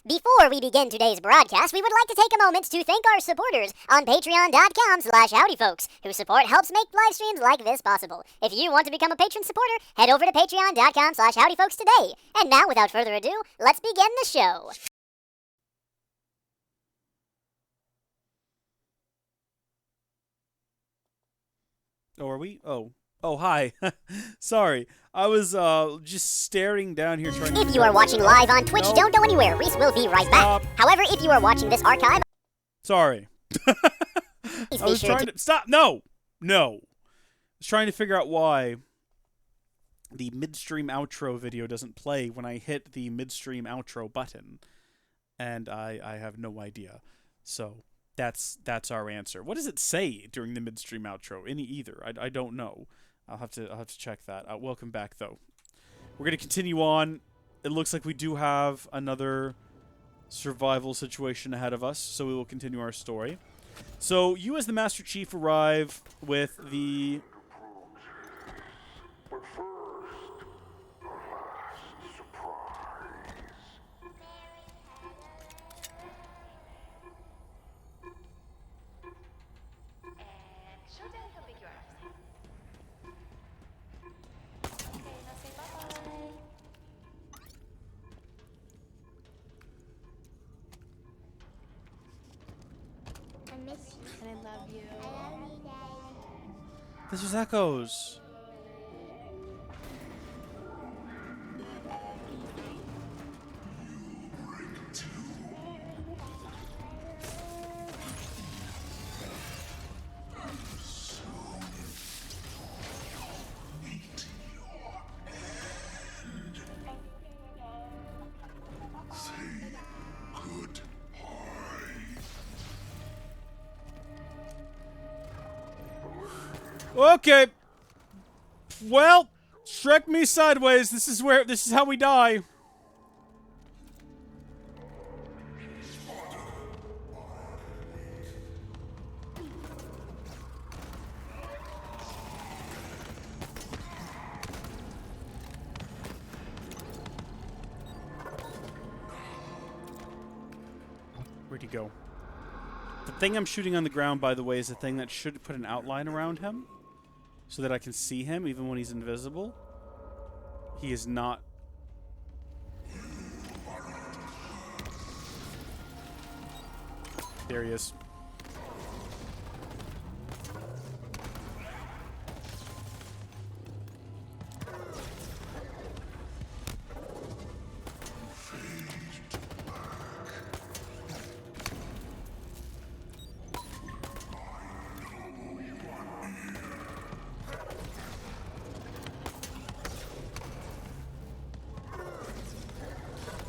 Before we begin today's broadcast, we would like to take a moment to thank our supporters on patreon.com/howdyfolks, whose support helps make live streams like this possible. If you want to become a patron supporter, head over to patreon.com/howdyfolks today. And now, without further ado, let's begin the show. Oh, are we? Oh, hi. Sorry. I was just staring down here trying to... If you are watching live on Twitch, don't go anywhere. Reese will be right back. However, if you are watching this archive... Sorry. I was trying to... Stop! No! I was trying to figure out why the midstream outro video doesn't play when I hit the midstream outro button. And I have no idea. So... That's our answer. What does it say during the midstream outro? Any either? I don't know. I'll have to check that. Welcome back though. We're gonna continue on. It looks like we do have another survival situation ahead of us, so we will continue our story. So you as the Master Chief arrive with the... This is Echoes. Okay. Well, strike me sideways. This is how we die. Where'd he go? The thing I'm shooting on the ground, by the way, is the thing that should put an outline around him, so that I can see him even when he's invisible. He is not. There he is.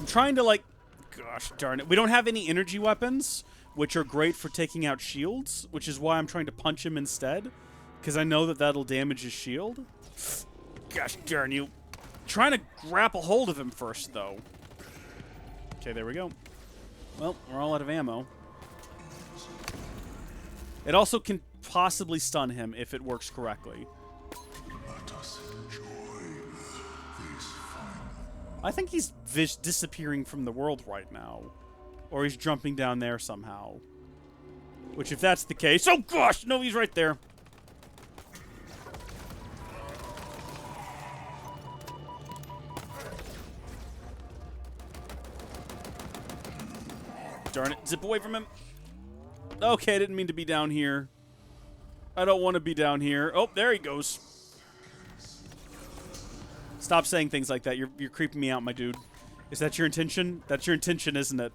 Trying to, like, gosh darn it. We don't have any energy weapons, which are great for taking out shields, which is why I'm trying to punch him instead, because I know that that'll damage his shield. Gosh darn you. Trying to grapple hold of him first, though. Okay, there we go. Well, we're all out of ammo. It also can possibly stun him if it works correctly. I think he's disappearing from the world right now. Or he's jumping down there somehow. Which, if that's the case... Oh, gosh! No, he's right there. Darn it. Zip away from him. Okay, I didn't mean to be down here. I don't want to be down here. Oh, there he goes. Stop saying things like that. You're creeping me out, my dude. Is that your intention? That's your intention, isn't it?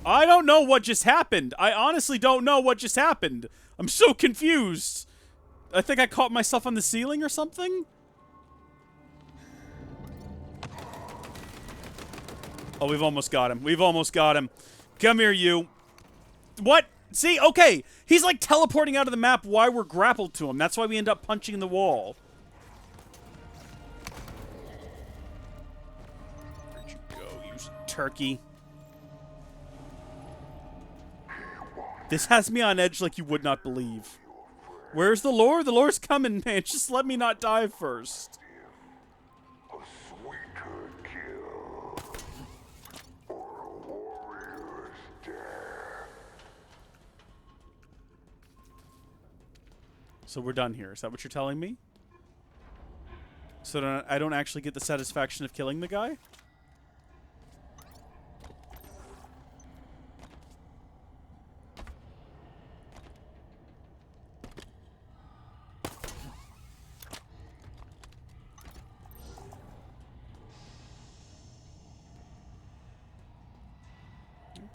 I don't know what just happened. I honestly don't know what just happened. I'm so confused. I think I caught myself on the ceiling or something? Oh, we've almost got him. We've almost got him. Come here, you. What? See, okay. He's like teleporting out of the map while we're grappled to him. That's why we end up punching the wall. Where'd you go, you turkey? This has me on edge like you would not believe. Where's the lore? The lore's coming, man. Just let me not die first. A sweeter kill. So we're done here. Is that what you're telling me? So I don't actually get the satisfaction of killing the guy?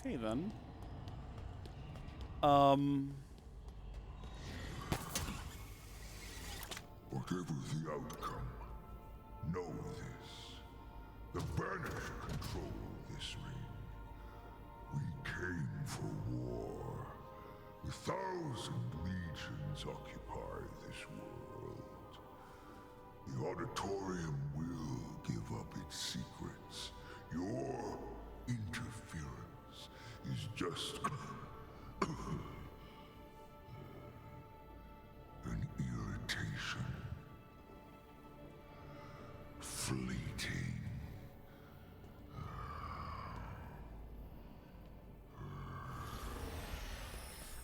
Okay, then. Whatever the outcome, know this. The Banished control this ring. We came for war. 1,000 legions occupy this world. The Auditorium will give up its secrets. Your interference is just an irritation. Fleeting.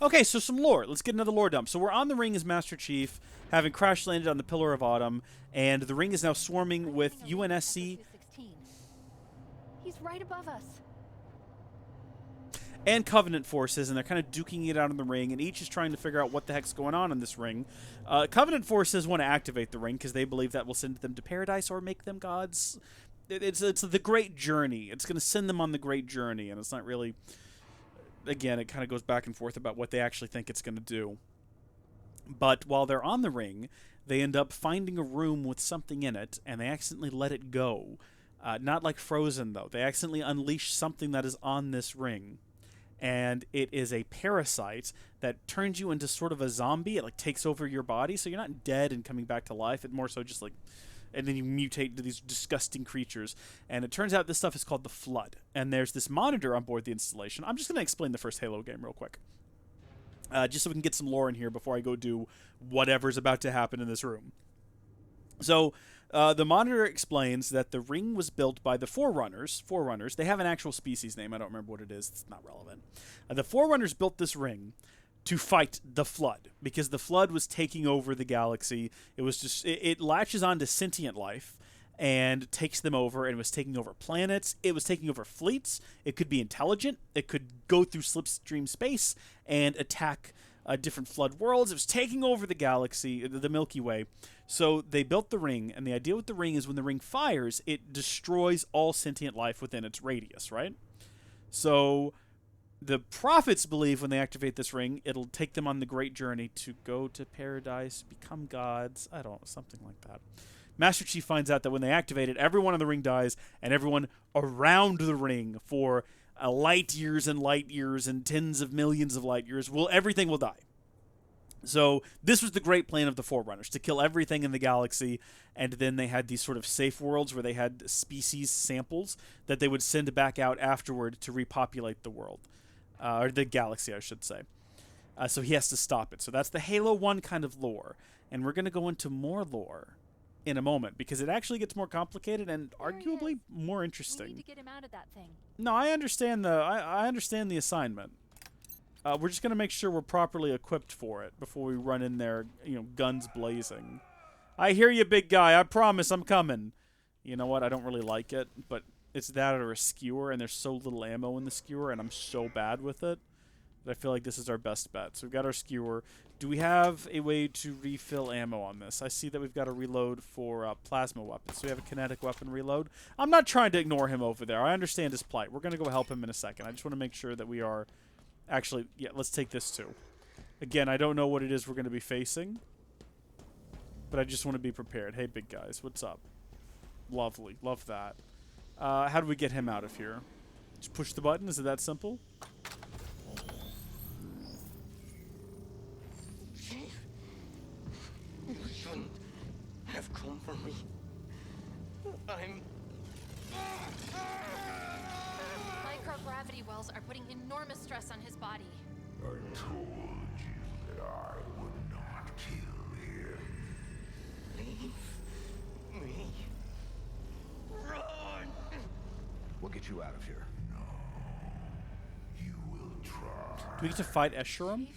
Okay, so some lore. Let's get another lore dump. So we're on the ring as Master Chief, having crash landed on the Pillar of Autumn, and the ring is now swarming with UNSC. He's right above us. And Covenant forces, and they're kind of duking it out in the ring, and each is trying to figure out what the heck's going on in this ring. Covenant forces want to activate the ring because they believe that will send them to paradise or make them gods. It's the great journey. It's going to send them on the great journey, and it's not really... Again, it kind of goes back and forth about what they actually think it's going to do. But while they're on the ring, they end up finding a room with something in it, and they accidentally let it go. Not like Frozen, though. They accidentally unleash something that is on this ring. And it is a parasite that turns you into sort of a zombie. It, like, takes over your body, so you're not dead and coming back to life. It more so just, like... And then you mutate into these disgusting creatures. And it turns out this stuff is called the Flood. And there's this monitor on board the installation. I'm just going to explain the first Halo game real quick. Just so we can get some lore in here before I go do whatever's about to happen in this room. So, the monitor explains that the ring was built by the Forerunners. They have an actual species name. I don't remember what it is. It's not relevant. The Forerunners built this ring to fight the Flood, because the Flood was taking over the galaxy. It was just it latches on to sentient life and takes them over, and it was taking over planets. It was taking over fleets. It could be intelligent. It could go through slipstream space and attack different Flood worlds. It was taking over the galaxy, the Milky Way. So they built the ring, and the idea with the ring is when the ring fires, it destroys all sentient life within its radius, right? So the prophets believe when they activate this ring, it'll take them on the great journey to go to paradise, become gods. I don't know, something like that. Master Chief finds out that when they activate it, everyone on the ring dies, and everyone around the ring for light years and tens of millions of light years, everything will die. So this was the great plan of the Forerunners, to kill everything in the galaxy, and then they had these sort of safe worlds where they had species samples that they would send back out afterward to repopulate the world. Or the galaxy, I should say. So he has to stop it. So that's the Halo 1 kind of lore. And we're going to go into more lore in a moment, because it actually gets more complicated and arguably more interesting. We need to get him out of that thing. No, I understand I understand the assignment. We're just going to make sure we're properly equipped for it before we run in there, guns blazing. I hear you, big guy. I promise I'm coming. You know what? I don't really like it, but it's that or a skewer, and there's so little ammo in the skewer, and I'm so bad with it that I feel like this is our best bet. So we've got our skewer. Do we have a way to refill ammo on this? I see that we've got a reload for plasma weapons. So we have a kinetic weapon reload. I'm not trying to ignore him over there. I understand his plight. We're going to go help him in a second. I just want to make sure that we are... Actually, yeah, let's take this too. Again, I don't know what it is we're going to be facing, but I just want to be prepared. Hey, big guys, what's up? Lovely. Love that. How do we get him out of here? Just push the button? Is it that simple? Chief, you shouldn't have come for me. Microgravity wells are putting enormous stress on his body. I told you that I would not kill him. Leave me. Run! We'll get you out of here. No. You will try. Do we get to fight Escharum? Chief,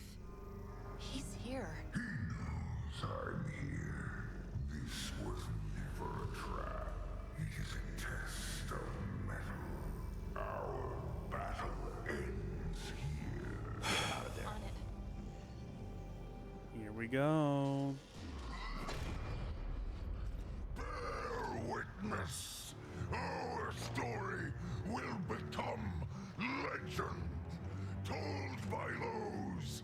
he's here. He knows we go. Bear witness. Our story will become legend, told by those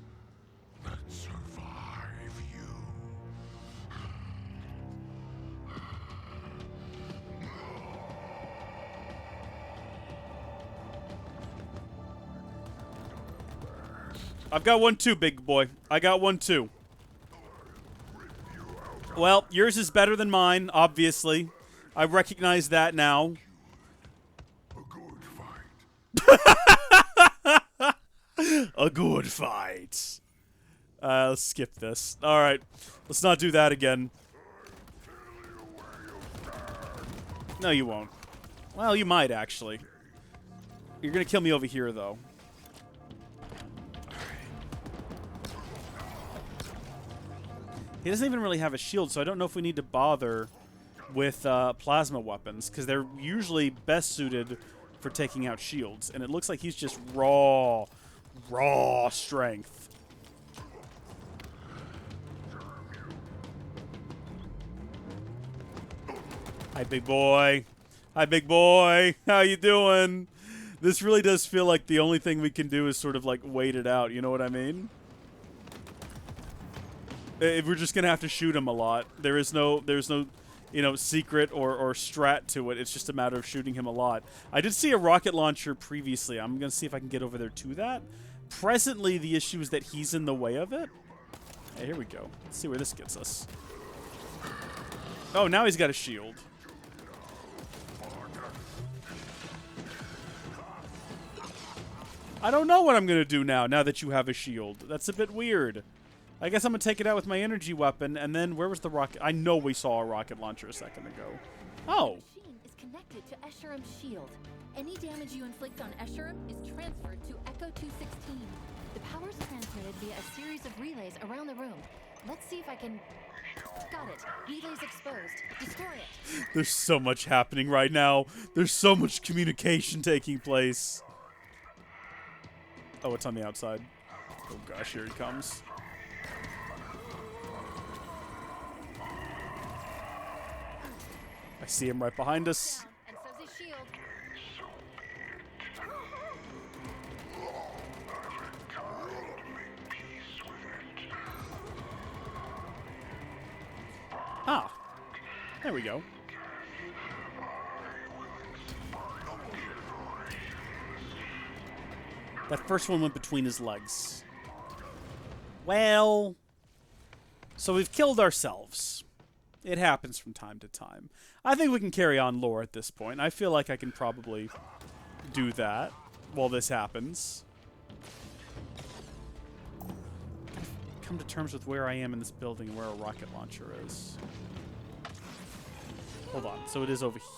that survive you. I've got one too, big boy. I got one too. Well, yours is better than mine, obviously. I recognize that now. A good fight. A good fight. Let's skip this. Alright. Let's not do that again. No, you won't. Well, you might, actually. You're gonna kill me over here, though. He doesn't even really have a shield, so I don't know if we need to bother with plasma weapons, because they're usually best suited for taking out shields. And it looks like he's just raw strength. Hi, big boy. Hi, big boy. How you doing? This really does feel like the only thing we can do is sort of like wait it out, you know what I mean? If we're just gonna have to shoot him a lot. There's no, you know, secret or strat to it. It's just a matter of shooting him a lot. I did see a rocket launcher previously. I'm gonna see if I can get over there to that. Presently, the issue is that he's in the way of it. Hey, here we go. Let's see where this gets us. Oh, now he's got a shield. I don't know what I'm gonna do now that you have a shield. That's a bit weird. I guess I'm going to take it out with my energy weapon, and then where was the rocket? I know we saw a rocket launcher a second ago. Oh. The machine is connected to Escherum's shield. Any damage you inflict on Escherum is transferred to Echo 216. The power's transmitted via a series of relays around the room. Let's see if I can... Got it. Relays exposed. Destroy it. There's so much happening right now. There's so much communication taking place. Oh, it's on the outside. Oh gosh, here he comes. I see him right behind us. And so's his shield. Ah. There we go. That first one went between his legs. Well... So we've killed ourselves. It happens from time to time. I think we can carry on lore at this point. I feel like I can probably do that while this happens. Come to terms with where I am in this building and where a rocket launcher is. Hold on. So it is over here.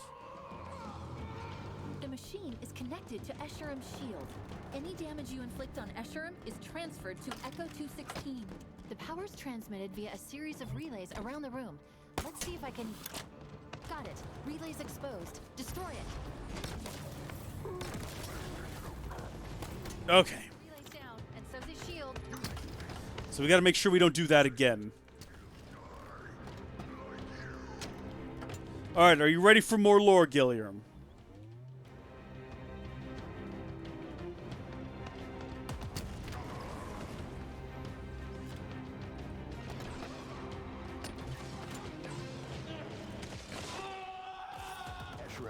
The machine is connected to Escherum's shield. Any damage you inflict on Escherum is transferred to Echo 216. The power's transmitted via a series of relays around the room. Let's see if I can... Got it. Relays exposed. Destroy it. Okay. Relays down, and so's his shield. So we gotta make sure we don't do that again. Alright, are you ready for more lore, Gilliam?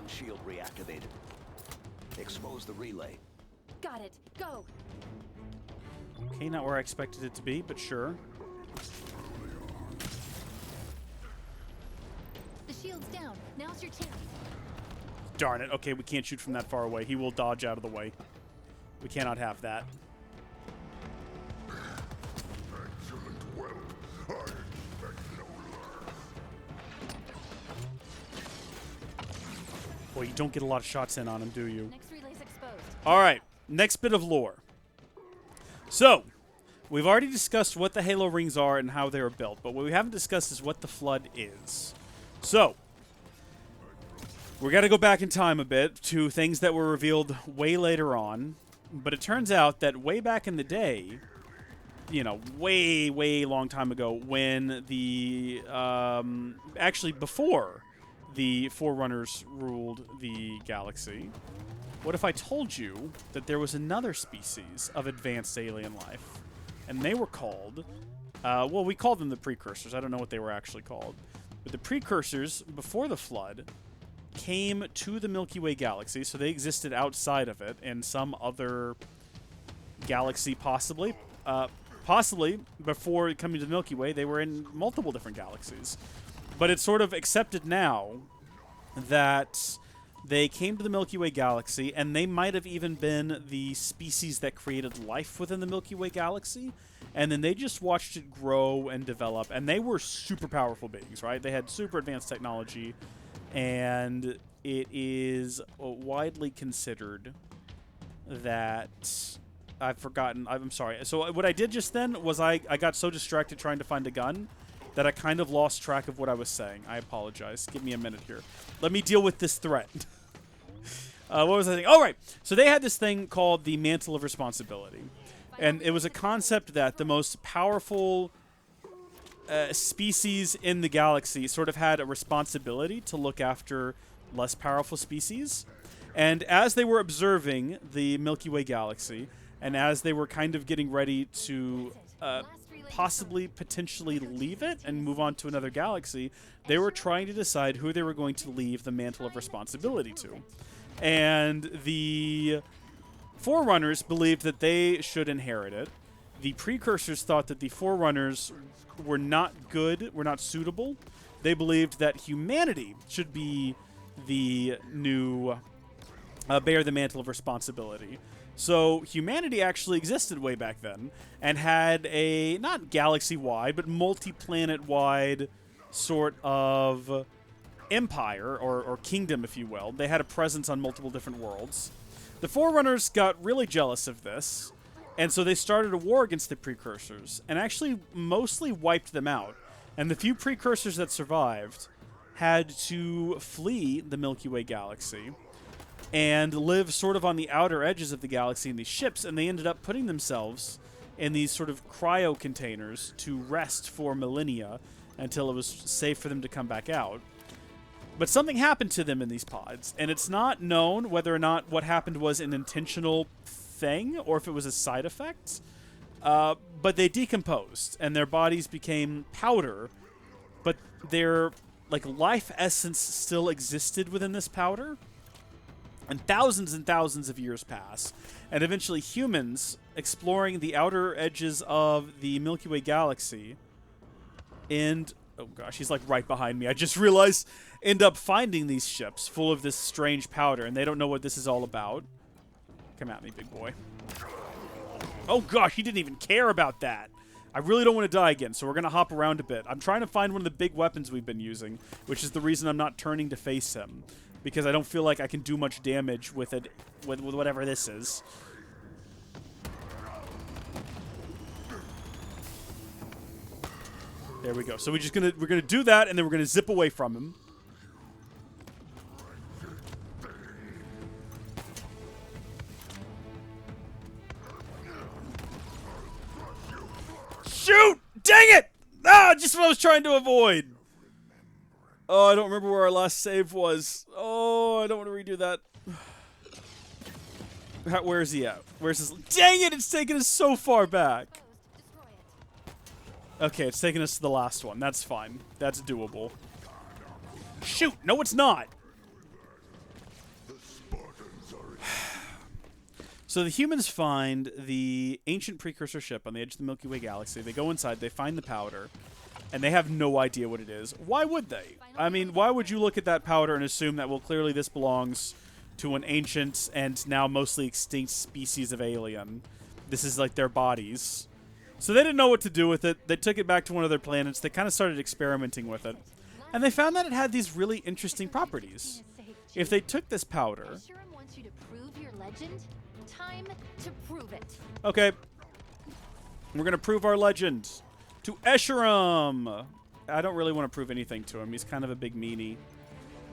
Shield reactivated. Expose the relay. Got it. Go. Okay, not where I expected it to be, but sure. The shield's down. Now's your chance. Darn it. Okay, we can't shoot from that far away. He will dodge out of the way. We cannot have that. Excellent whelp. I expect no less. Boy, you don't get a lot of shots in on him, do you? Next relay's exposed. Alright, next bit of lore. So, we've already discussed what the Halo rings are and how they are built, but what we haven't discussed is what the Flood is. So, we're going to go back in time a bit to things that were revealed way later on, but it turns out that way back in the day, you know, way, way long time ago when the, actually before the Forerunners ruled the galaxy, what if I told you that there was another species of advanced alien life, and they were called, well, we called them the Precursors. I don't know what they were actually called. But the Precursors, before the Flood, came to the Milky Way galaxy, so they existed outside of it in some other galaxy, possibly. Possibly, before coming to the Milky Way, they were in multiple different galaxies. But it's sort of accepted now that they came to the Milky Way galaxy, and they might have even been the species that created life within the Milky Way galaxy, and then they just watched it grow and develop, and they were super powerful beings, right? They had super advanced technology, and it is widely considered that... I've forgotten. I'm sorry. So what I did just then was I got so distracted trying to find a gun that I kind of lost track of what I was saying. I apologize. Give me a minute here. Let me deal with this threat. What was I saying? All right. So they had this thing called the Mantle of Responsibility. And it was a concept that the most powerful species in the galaxy sort of had a responsibility to look after less powerful species. And as they were observing the Milky Way galaxy, and as they were kind of getting ready to possibly, potentially leave it and move on to another galaxy, they were trying to decide who they were going to leave the Mantle of Responsibility to. And the Forerunners believed that they should inherit it. The Precursors thought that the Forerunners were not good, were not suitable. They believed that humanity should be the new... bear the Mantle of Responsibility. So humanity actually existed way back then and had a, not galaxy-wide, but multi-planet-wide sort of empire, or kingdom, if you will. They had a presence on multiple different worlds. The Forerunners got really jealous of this, and so they started a war against the Precursors, and actually mostly wiped them out. And the few Precursors that survived had to flee the Milky Way galaxy and live sort of on the outer edges of the galaxy in these ships, and they ended up putting themselves in these sort of cryo containers to rest for millennia until it was safe for them to come back out. But something happened to them in these pods, and it's not known whether or not what happened was an intentional thing or if it was a side effect, but they decomposed, and their bodies became powder, but their life essence still existed within this powder. And thousands of years pass, and eventually humans, exploring the outer edges of the Milky Way galaxy, and, oh gosh, he's like right behind me, I just realized, end up finding these ships full of this strange powder, and they don't know what this is all about. Come at me, big boy. Oh gosh, he didn't even care about that. I really don't want to die again, so we're going to hop around a bit. I'm trying to find one of the big weapons we've been using, which is the reason I'm not turning to face him. Because I don't feel like I can do much damage with it, with whatever this is. There we go. So we're gonna do that, and then we're gonna zip away from him. Shoot! Dang it! Ah, just what I was trying to avoid. Oh, I don't remember where our last save was. Oh, I don't want to redo that. Where is he at? Where's his... Dang it! It's taking us so far back. Okay, it's taking us to the last one. That's fine. That's doable. Shoot! No, it's not! So the humans find the ancient precursor ship on the edge of the Milky Way galaxy. They go inside, they find the powder, and they have no idea what it is. Why would they? I mean, why would you look at that powder and assume that, well, clearly this belongs to an ancient and now mostly extinct species of alien? This is like their bodies. So they didn't know what to do with it. They took it back to one of their planets. They kind of started experimenting with it. And they found that it had these really interesting properties. If they took this powder... Escharum wants you to prove your legend. Time to prove it. Okay. We're going to prove our legend to Escharum. I don't really want to prove anything to him. He's kind of a big meanie.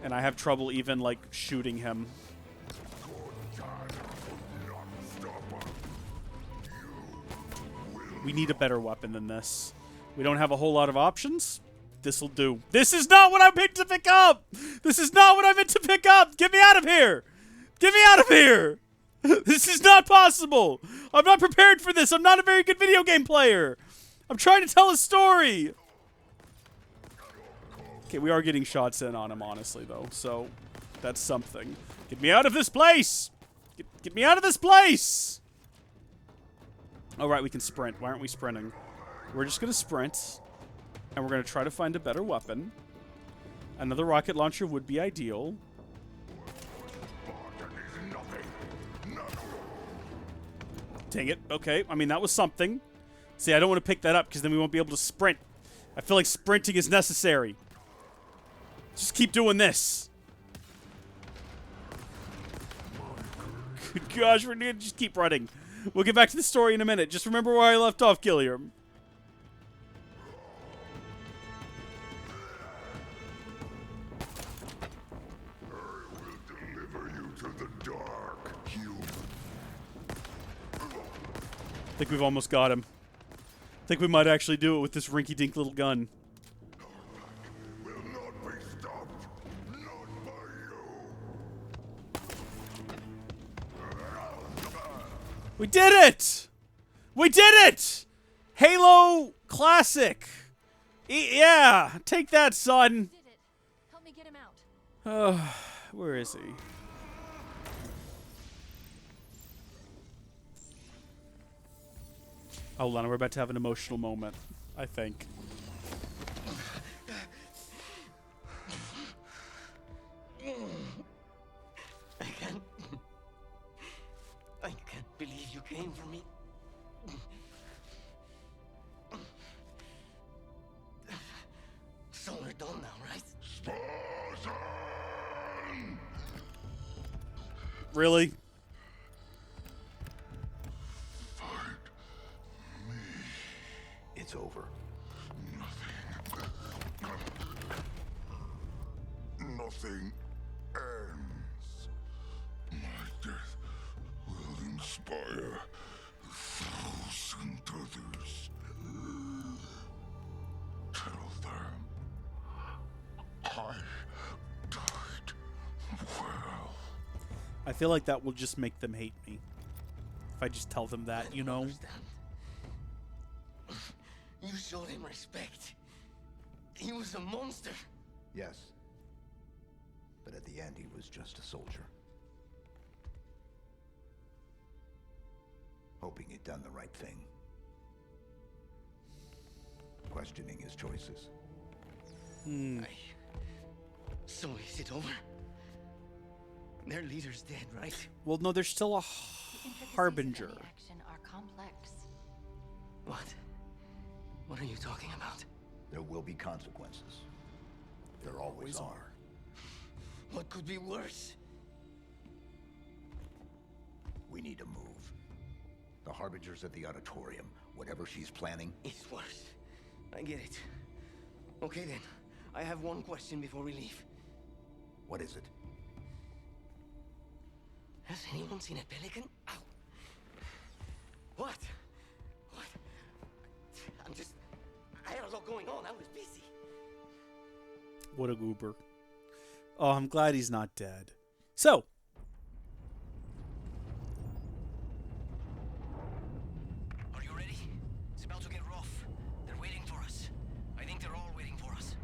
And I have trouble even, like, shooting him. We need a better weapon than this. We don't have a whole lot of options. This'll do. This is not what I meant to pick up! This is not what I meant to pick up! Get me out of here! Get me out of here! This is not possible! I'm not prepared for this! I'm not a very good video game player! I'm trying to tell a story! Okay, we are getting shots in on him, honestly, though, so that's something. Get me out of this place! Get me out of this place! Oh, right, we can sprint. Why aren't we sprinting? We're just going to sprint, and we're going to try to find a better weapon. Another rocket launcher would be ideal. Dang it. Okay, I mean, that was something. See, I don't want to pick that up, because then we won't be able to sprint. I feel like sprinting is necessary. Just keep doing this. Good gosh, we're going to just keep running. We'll get back to the story in a minute. Just remember where I left off, Gilliam. I will deliver you to the dark, human. I think we've almost got him. I think we might actually do it with this rinky-dink little gun. Will not be stopped. Not by you. We did it! We did it! Halo Classic. Yeah, take that, son. Did it. Help me get him out. Where is he? Hold on, we're about to have an emotional moment, I think. I can't believe you came for me. So we're done now, right? Spartan! Really? Fight me. It's over. Nothing ends. My death will inspire a thousand others. Tell them I died well. I feel like that will just make them hate me. If I just tell them that, you know? Understand? You showed him respect. He was a monster. Yes. But at the end, he was just a soldier. Hoping he'd done the right thing. Questioning his choices. So is it over? Their leader's dead, right? Well, no, there's still a The intricacies of harbinger. any action are complex. What? What are you talking about? There will be consequences. There always are. What could be worse? We need to move. The harbingers at the auditorium, whatever she's planning. It's worse. I get it. Okay then. I have one question before we leave. What is it? Has anyone seen a pelican? Ow. What? What? I had a lot going on. I was busy. What a goober. Oh, I'm glad he's not dead. So, Are you ready? It's about to get rough. They're waiting for us. I think they're all waiting for us.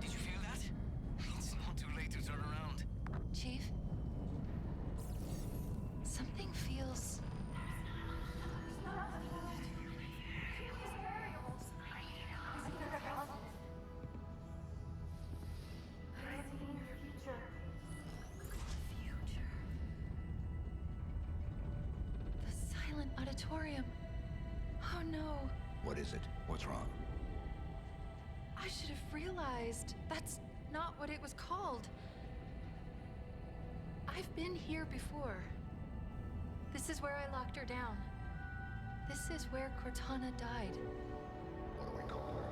Did you feel that? It's not too late to turn around. Chief? Something feels... The silent auditorium. Oh no. What is it? What's wrong? I should have realized. That's not what it was called. I've been here before. This is where I locked her down. This is where Cortana died. What do I call her?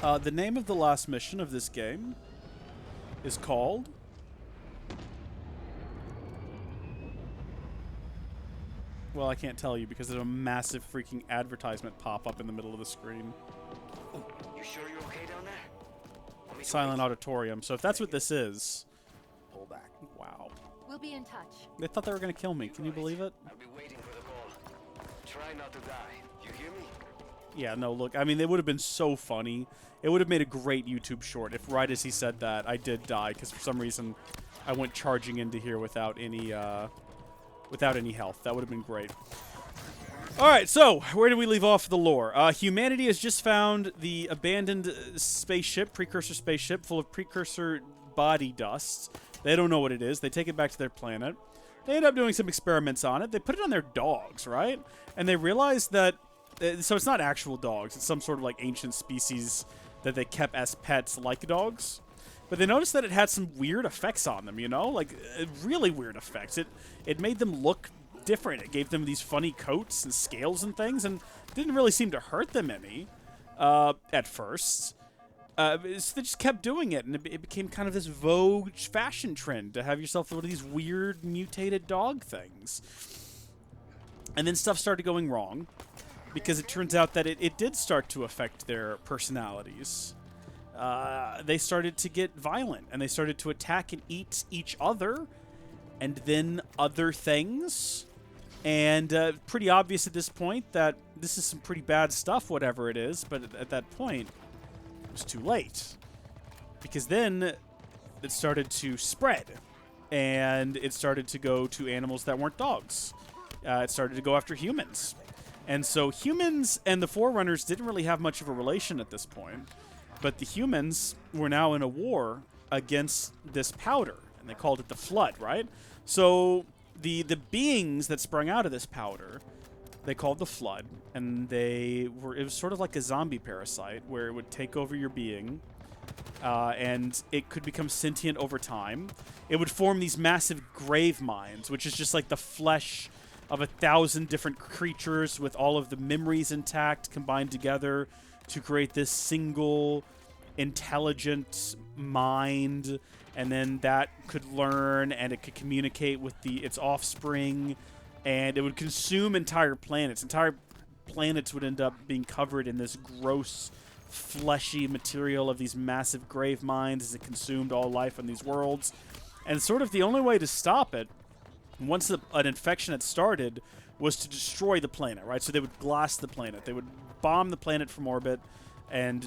The name of the last mission of this game is called... Well, I can't tell you because there's a massive freaking advertisement pop up in the middle of the screen. You sure you're okay down there? Silent Auditorium. So if that's what this is... Pull back. Wow. We'll be in touch. They thought they were going to kill me. Can you believe it? I'll be waiting for the call. Try not to die. You hear me? Yeah, no, look, I mean, it would have been so funny. It would have made a great YouTube short if right as he said that, I did die, because for some reason I went charging into here without any health. That would have been great. Alright, so, where did we leave off the lore? Humanity has just found the abandoned spaceship, precursor spaceship, full of precursor body dust. They don't know what it is. They take it back to their planet. They end up doing some experiments on it. They put it on their dogs, right? And they realize that... So it's not actual dogs. It's some sort of, like, ancient species that they kept as pets like dogs. But they noticed that it had some weird effects on them, you know? Like, really weird effects. It made them look different. It gave them these funny coats and scales and things, and didn't really seem to hurt them any at first. So they just kept doing it, and it became kind of this vogue fashion trend to have yourself one of these weird mutated dog things. And then stuff started going wrong, because it turns out that it did start to affect their personalities. They started to get violent, and they started to attack and eat each other, and then other things. And pretty obvious at this point that this is some pretty bad stuff, whatever it is, but at that point, it was too late. Because then it started to spread, and it started to go to animals that weren't dogs. It started to go after humans. And so humans and the Forerunners didn't really have much of a relation at this point. But the humans were now in a war against this powder, and they called it the Flood, right? So the beings that sprung out of this powder, they called the Flood, and it was sort of like a zombie parasite where it would take over your being, and it could become sentient over time. It would form these massive grave mines, which is just like the flesh of 1,000 different creatures with all of the memories intact combined together to create this single intelligent mind, and then that could learn and it could communicate with its offspring, and it would consume entire planets. Entire planets would end up being covered in this gross, fleshy material of these massive grave mines as it consumed all life on these worlds. And sort of the only way to stop it, once an infection had started, was to destroy the planet, right? So they would blast the planet. They would bomb the planet from orbit and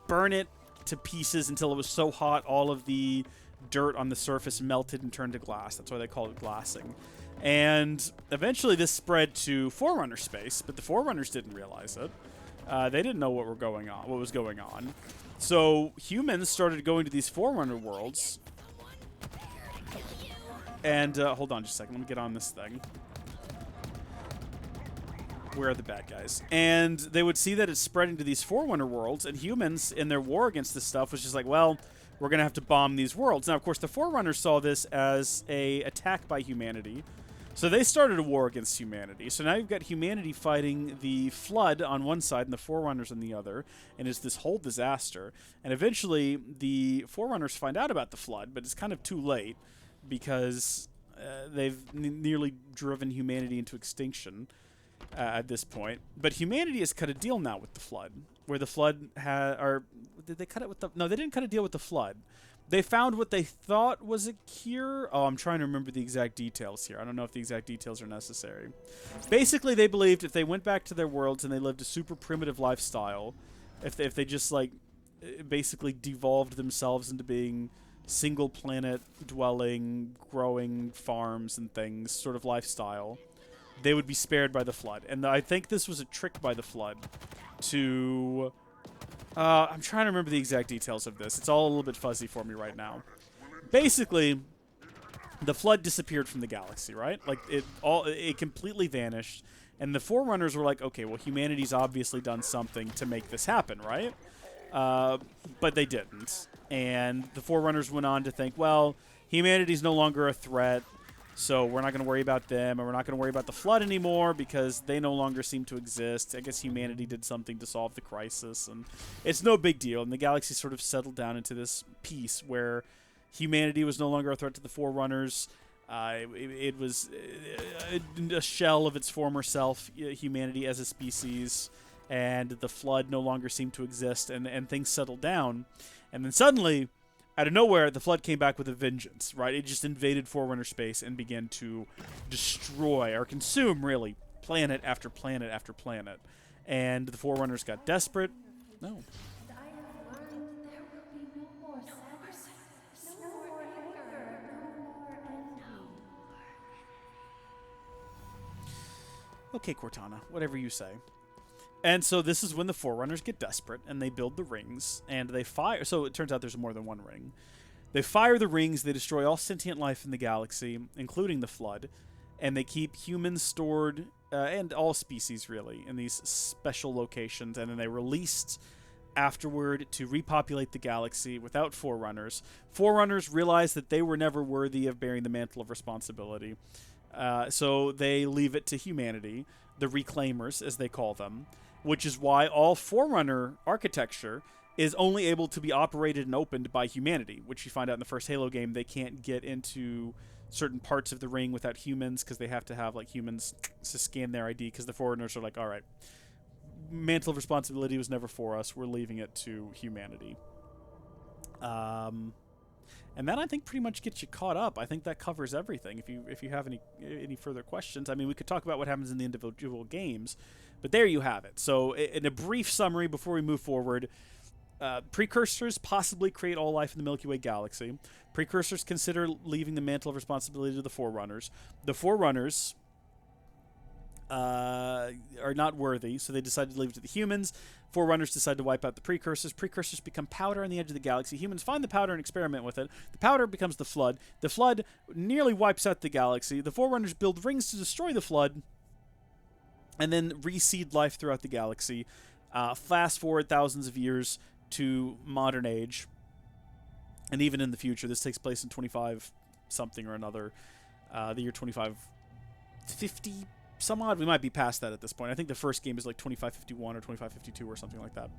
burn it to pieces until it was so hot all of the dirt on the surface melted and turned to glass. That's why they call it glassing. And eventually this spread to Forerunner space, but the Forerunners didn't realize it. They didn't know what was going on. So humans started going to these Forerunner worlds. And hold on just a second. Let me get on this thing. Where are the bad guys? And they would see that it's spreading to these Forerunner worlds, and humans, in their war against this stuff, was just like, well, we're going to have to bomb these worlds. Now, of course, the Forerunners saw this as an attack by humanity, so they started a war against humanity. So now you've got humanity fighting the Flood on one side and the Forerunners on the other, and it's this whole disaster. And eventually, the Forerunners find out about the Flood, but it's kind of too late, because they've nearly driven humanity into extinction at this point. But humanity has cut a deal now with the Flood, where the Flood did they cut it with the... No, they didn't cut a deal with the Flood. They found what they thought was a cure. Oh, I'm trying to remember the exact details here. I don't know if the exact details are necessary. Basically, they believed if they went back to their worlds and they lived a super primitive lifestyle, if they just, like, basically devolved themselves into being single planet dwelling, growing farms and things, sort of lifestyle, they would be spared by the Flood. And I think this was a trick by the Flood to... I'm trying to remember the exact details of this. It's all a little bit fuzzy for me right now. Basically, the Flood disappeared from the galaxy, right? Like, it completely vanished. And the Forerunners were like, okay, well, humanity's obviously done something to make this happen, right? But they didn't. And the Forerunners went on to think, well, humanity's no longer a threat, So we're not going to worry about them, and we're not going to worry about the Flood anymore because they no longer seem to exist. I guess humanity did something to solve the crisis, and it's no big deal. And the galaxy sort of settled down into this peace where humanity was no longer a threat to the Forerunners. It was a shell of its former self, humanity as a species, and the Flood no longer seemed to exist, and things settled down. And then suddenly, out of nowhere, the Flood came back with a vengeance, right? It just invaded Forerunner space and began to destroy, or consume, really, planet after planet after planet. And the Forerunners got desperate. No. Okay, Cortana, whatever you say. And so this is when the Forerunners get desperate, and they build the rings, and they fire... So it turns out there's more than one ring. They fire the rings, they destroy all sentient life in the galaxy, including the Flood, and they keep humans stored, and all species, really, in these special locations, and then they released afterward to repopulate the galaxy without Forerunners. Forerunners realized that they were never worthy of bearing the mantle of responsibility, so they leave it to humanity, the Reclaimers, as they call them, which is why all Forerunner architecture is only able to be operated and opened by humanity, which you find out in the first Halo game. They can't get into certain parts of the ring without humans because they have to have like humans to scan their ID, because the Forerunners are like, all right, mantle of responsibility was never for us. We're leaving it to humanity. And that, I think, pretty much gets you caught up. I think that covers everything. If you have any further questions, I mean, we could talk about what happens in the individual games, but there you have it. So, in a brief summary before we move forward, precursors possibly create all life in the Milky Way galaxy. Precursors consider leaving the mantle of responsibility to the Forerunners. The Forerunners are not worthy, so they decide to leave it to the humans. Forerunners decide to wipe out the precursors. Precursors become powder on the edge of the galaxy. Humans find the powder and experiment with it. The powder becomes the Flood. The Flood nearly wipes out the galaxy. The Forerunners build rings to destroy the Flood and then reseed life throughout the galaxy. Fast forward thousands of years to modern age, and even in the future. This takes place in 25 something or another, the year 2550 some odd. We might be past that at this point. I think the first game is like 2551 or 2552 or something like that.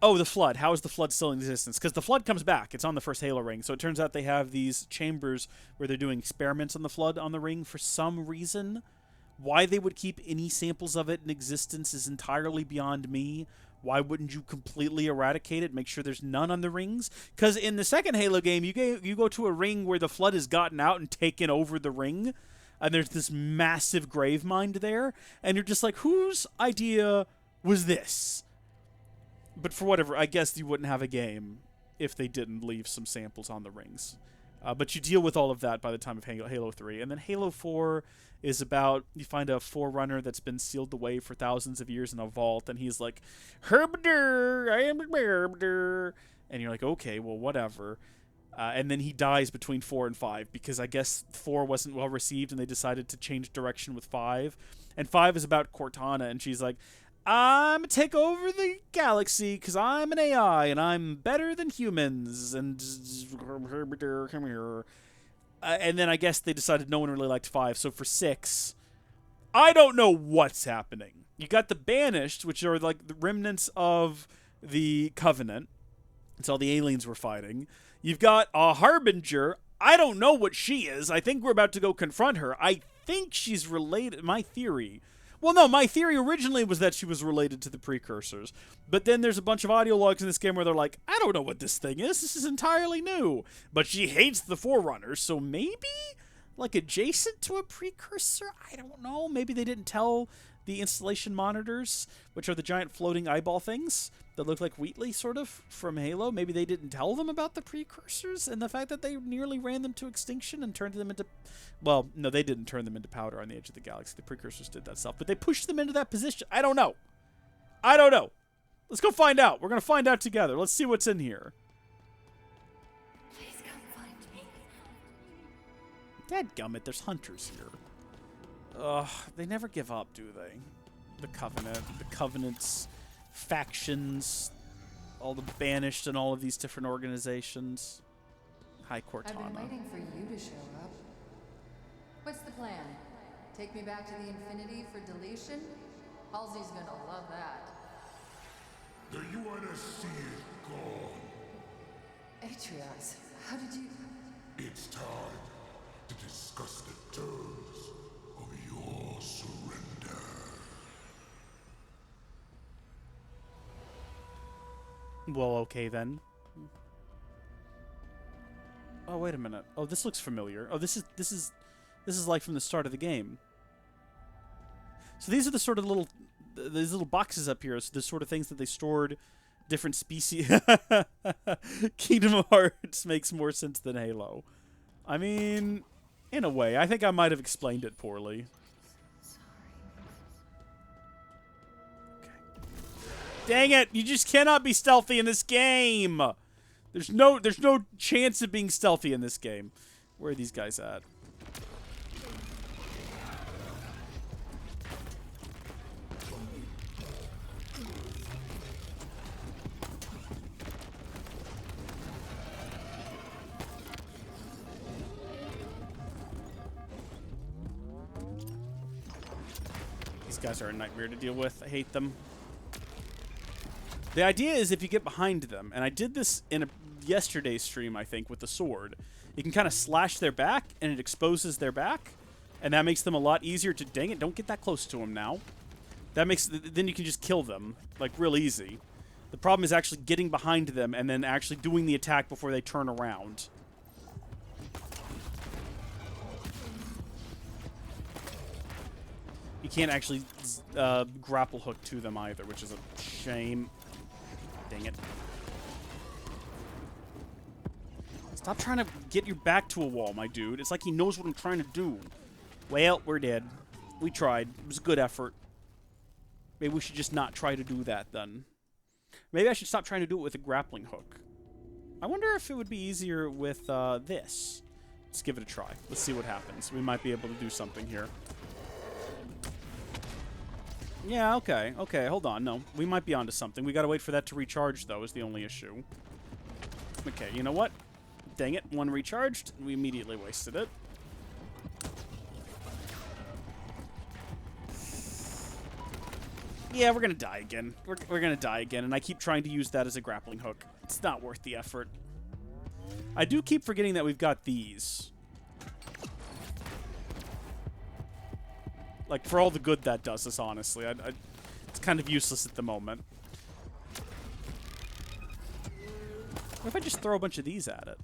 Oh, the Flood. How is the Flood still in existence? Because the Flood comes back. It's on the first Halo ring. So it turns out they have these chambers where they're doing experiments on the Flood on the ring for some reason. Why they would keep any samples of it in existence is entirely beyond me. Why wouldn't you completely eradicate it? Make sure there's none on the rings? Because in the second Halo game, you go to a ring where the Flood has gotten out and taken over the ring, and there's this massive grave mind there, and you're just like, whose idea was this? But for whatever, I guess you wouldn't have a game if they didn't leave some samples on the rings. But you deal with all of that by the time of Halo 3. And then Halo 4 is about, you find a Forerunner that's been sealed away for thousands of years in a vault, and he's like, Herbadur, I am a Herbadur. And you're like, okay, well, whatever. And then he dies between 4 and 5, because I guess 4 wasn't well received, and they decided to change direction with 5. And 5 is about Cortana, and she's like, I'm gonna take over the galaxy because I'm an AI and I'm better than humans. And come here. And then I guess they decided no one really liked 5. So for 6, I don't know what's happening. You got the Banished, which are like the remnants of the Covenant. It's all the aliens we're fighting. You've got a Harbinger. I don't know what she is. I think we're about to go confront her. I think she's related. My theory. Well, no, my theory originally was that she was related to the Precursors. But then there's a bunch of audio logs in this game where they're like, I don't know what this thing is. This is entirely new. But she hates the Forerunners, so maybe, like, adjacent to a Precursor? I don't know. Maybe they didn't tell the installation monitors, which are the giant floating eyeball things that look like Wheatley, sort of, from Halo. Maybe they didn't tell them about the Precursors and the fact that they nearly ran them to extinction and turned them into... Well, no, they didn't turn them into powder on the edge of the galaxy. The Precursors did that stuff. But they pushed them into that position. I don't know. I don't know. Let's go find out. We're going to find out together. Let's see what's in here. Please come find me. Dadgummit, there's hunters here. Ugh, they never give up, do they? The Covenant's factions, all the Banished and all of these different organizations. Hi, I've been Cortana. waiting for you to show up. What's the plan? Take me back to the Infinity for deletion? Halsey's gonna love that. The UNSC is gone. Atriox, how did you... It's time to discuss the terms of your surrender. Well, okay then. Oh, wait a minute. Oh, this looks familiar. Oh, this is like from the start of the game. So these are the sort of these little boxes up here. So the sort of things that they stored different species. Kingdom Hearts makes more sense than Halo. I mean, in a way, I think I might have explained it poorly. Dang it! You just cannot be stealthy in this game. There's no chance of being stealthy in this game. Where are these guys at? These guys are a nightmare to deal with. I hate them. The idea is if you get behind them, and I did this in yesterday's stream, I think, with the sword, you can kind of slash their back, and it exposes their back, and that makes them a lot easier to... Dang it, don't get that close to them now. That makes... Then you can just kill them, like, real easy. The problem is actually getting behind them and then actually doing the attack before they turn around. You can't actually grapple hook to them either, which is a shame. Dang it. Stop trying to get your back to a wall, my dude. It's like he knows what I'm trying to do. Well, we're dead. We tried. It was a good effort. Maybe we should just not try to do that, then. Maybe I should stop trying to do it with a grappling hook. I wonder if it would be easier with this. Let's give it a try. Let's see what happens. We might be able to do something here. Yeah, okay. Okay, hold on. No, we might be onto something. We gotta wait for that to recharge, though, is the only issue. Okay, you know what? Dang it. One recharged. We immediately wasted it. Yeah, we're gonna die again. We're gonna die again, and I keep trying to use that as a grappling hook. It's not worth the effort. I do keep forgetting that we've got these. Like, for all the good that does us, honestly. It's kind of useless at the moment. What if I just throw a bunch of these at it?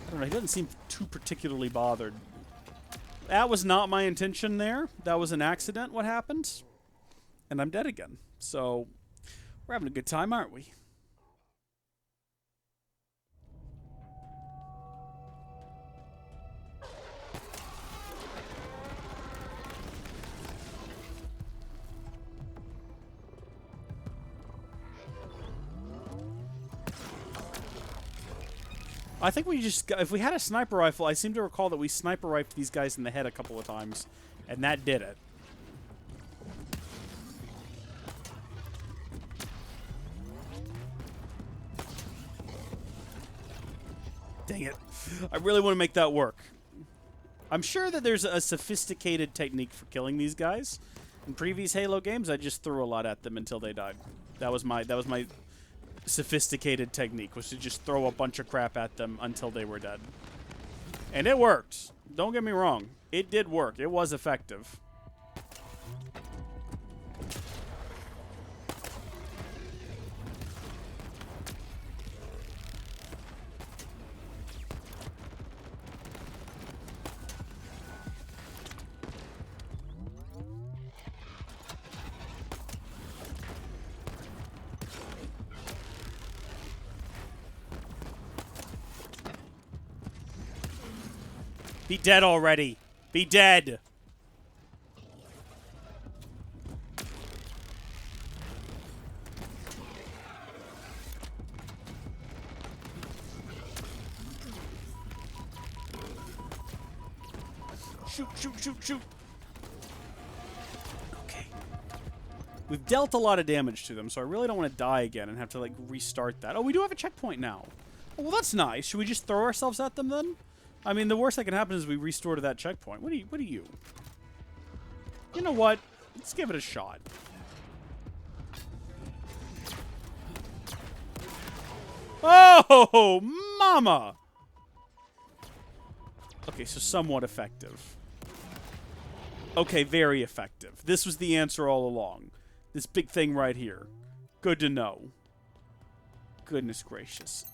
I don't know, he doesn't seem too particularly bothered. That was not my intention there. That was an accident, what happened. And I'm dead again. So, we're having a good time, aren't we? I think we just... If we had a sniper rifle, I seem to recall that we sniper rifled these guys in the head a couple of times. And that did it. Dang it. I really want to make that work. I'm sure that there's a sophisticated technique for killing these guys. In previous Halo games, I just threw a lot at them until they died. That was my sophisticated technique, was to just throw a bunch of crap at them until they were dead. And it worked. Don't get me wrong. It did work. It was effective. Be dead already. Be dead. Shoot, shoot, shoot, shoot. We've dealt a lot of damage to them, so I really don't want to die again and have to, like, restart that. Oh, we do have a checkpoint now. Oh, well, that's nice. Should we just throw ourselves at them, then? I mean, the worst that can happen is we restore to that checkpoint. What do you? You know what? Let's give it a shot. Oh, mama! Okay, so somewhat effective. Okay, very effective. This was the answer all along. This big thing right here. Good to know. Goodness gracious.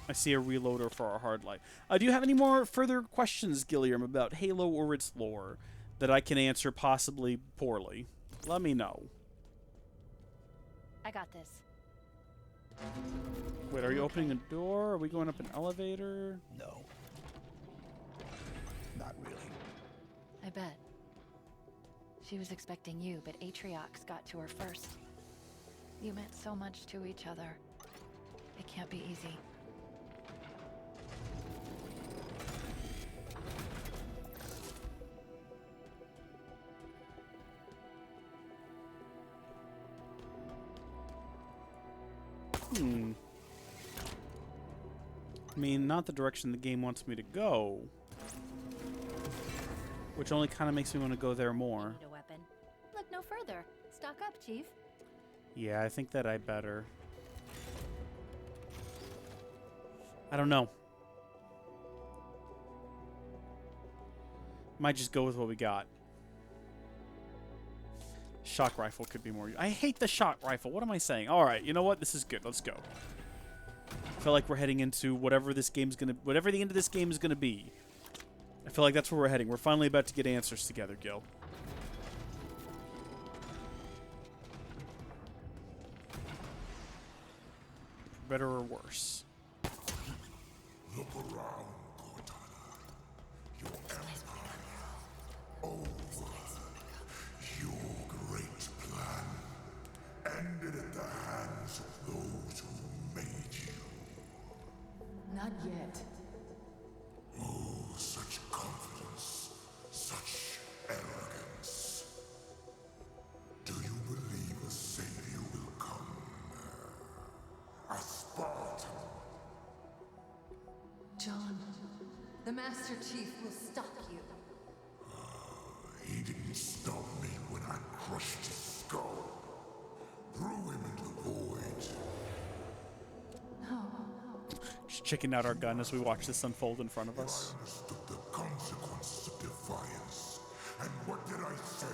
I see a reloader for our hard light. Do you have any more further questions, Gilliam, about Halo or its lore that I can answer possibly poorly? Let me know. I got this. Wait, are you opening a door? Are we going up an elevator? No. Not really. I bet. She was expecting you, but Atriox got to her first. You meant so much to each other. It can't be easy. I mean, not the direction the game wants me to go. Which only kind of makes me want to go there more. Need a weapon. Look no further. Stock up, Chief. Yeah, I think that I better. I don't know. Might just go with what we got. Shock rifle could be more. I hate the shock rifle. What am I saying? All right, you know what? This is good. Let's go. I feel like we're heading into whatever this game's gonna, whatever the end of this game is gonna be. I feel like that's where we're heading. We're finally about to get answers together, Gil. For better or worse. Look around, Cortana. Your empire. Over. Your great plan ended at the hands of those who made you. Not yet. Oh, such confidence, such arrogance. Do you believe a savior will come? A Spartan? John, the Master Chief will stop you. He didn't stop me when I crushed his skull. Threw him into the void. No. Just checking out our gun as we watch this unfold in front of us. I understood the consequences of defiance. And what did I say?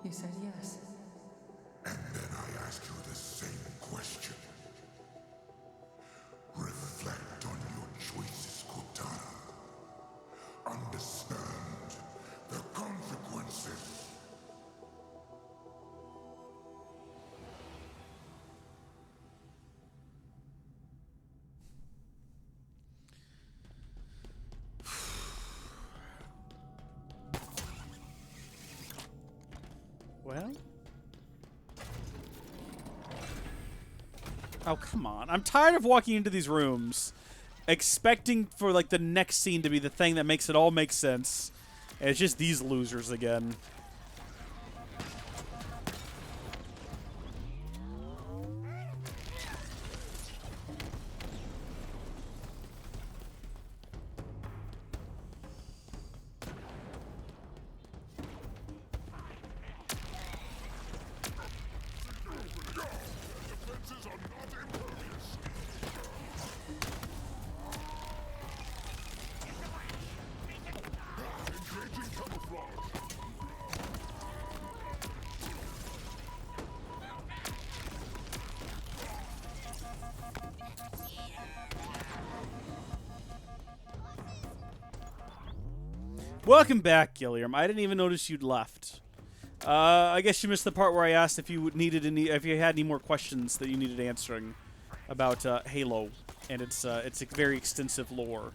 You said yes. And then I asked you the same question. Reflect on your choices, Cortana. Understand the consequences. Well? Oh, come on. I'm tired of walking into these rooms expecting for, like, the next scene to be the thing that makes it all make sense. And it's just these losers again. Welcome back, Gilliam. I didn't even notice you'd left. I guess you missed the part where I asked if you needed any, if you had any more questions that you needed answering about Halo and its very extensive lore.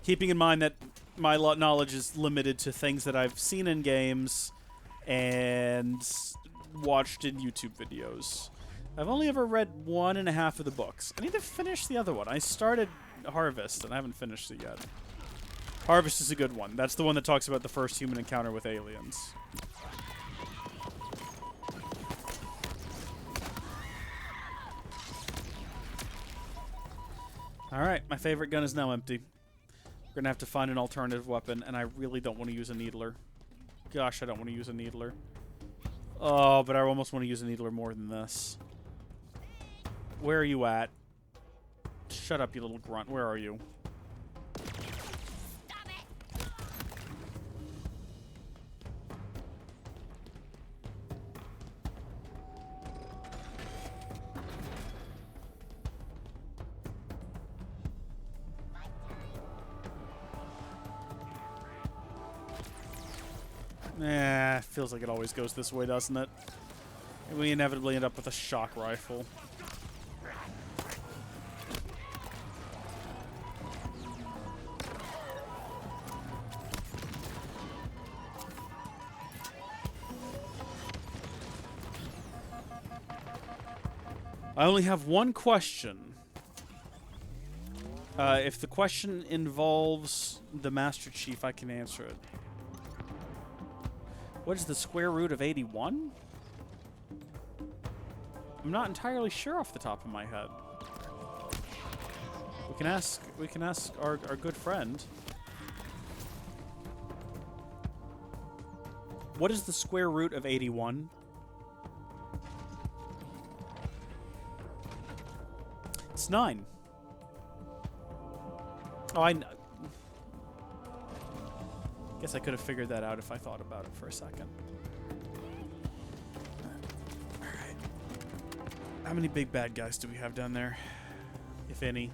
Keeping in mind that my knowledge is limited to things that I've seen in games and watched in YouTube videos. I've only ever read 1.5 of the books. I need to finish the other one. I started Harvest and I haven't finished it yet. Harvest is a good one. That's the one that talks about the first human encounter with aliens. Alright, my favorite gun is now empty. We're gonna have to find an alternative weapon, and I really don't want to use a needler. Gosh, I don't want to use a needler. Oh, but I almost want to use a needler more than this. Where are you at? Shut up, you little grunt. Where are you? Feels like it always goes this way, doesn't it? We inevitably end up with a shock rifle. I only have one question. If the question involves the Master Chief, I can answer it. What is the square root of 81? I'm not entirely sure off the top of my head. We can ask our good friend. What is the square root of 81? It's 9. Oh, I guess I could have figured that out if I thought about it for a second. Alright. How many big bad guys do we have down there? If any.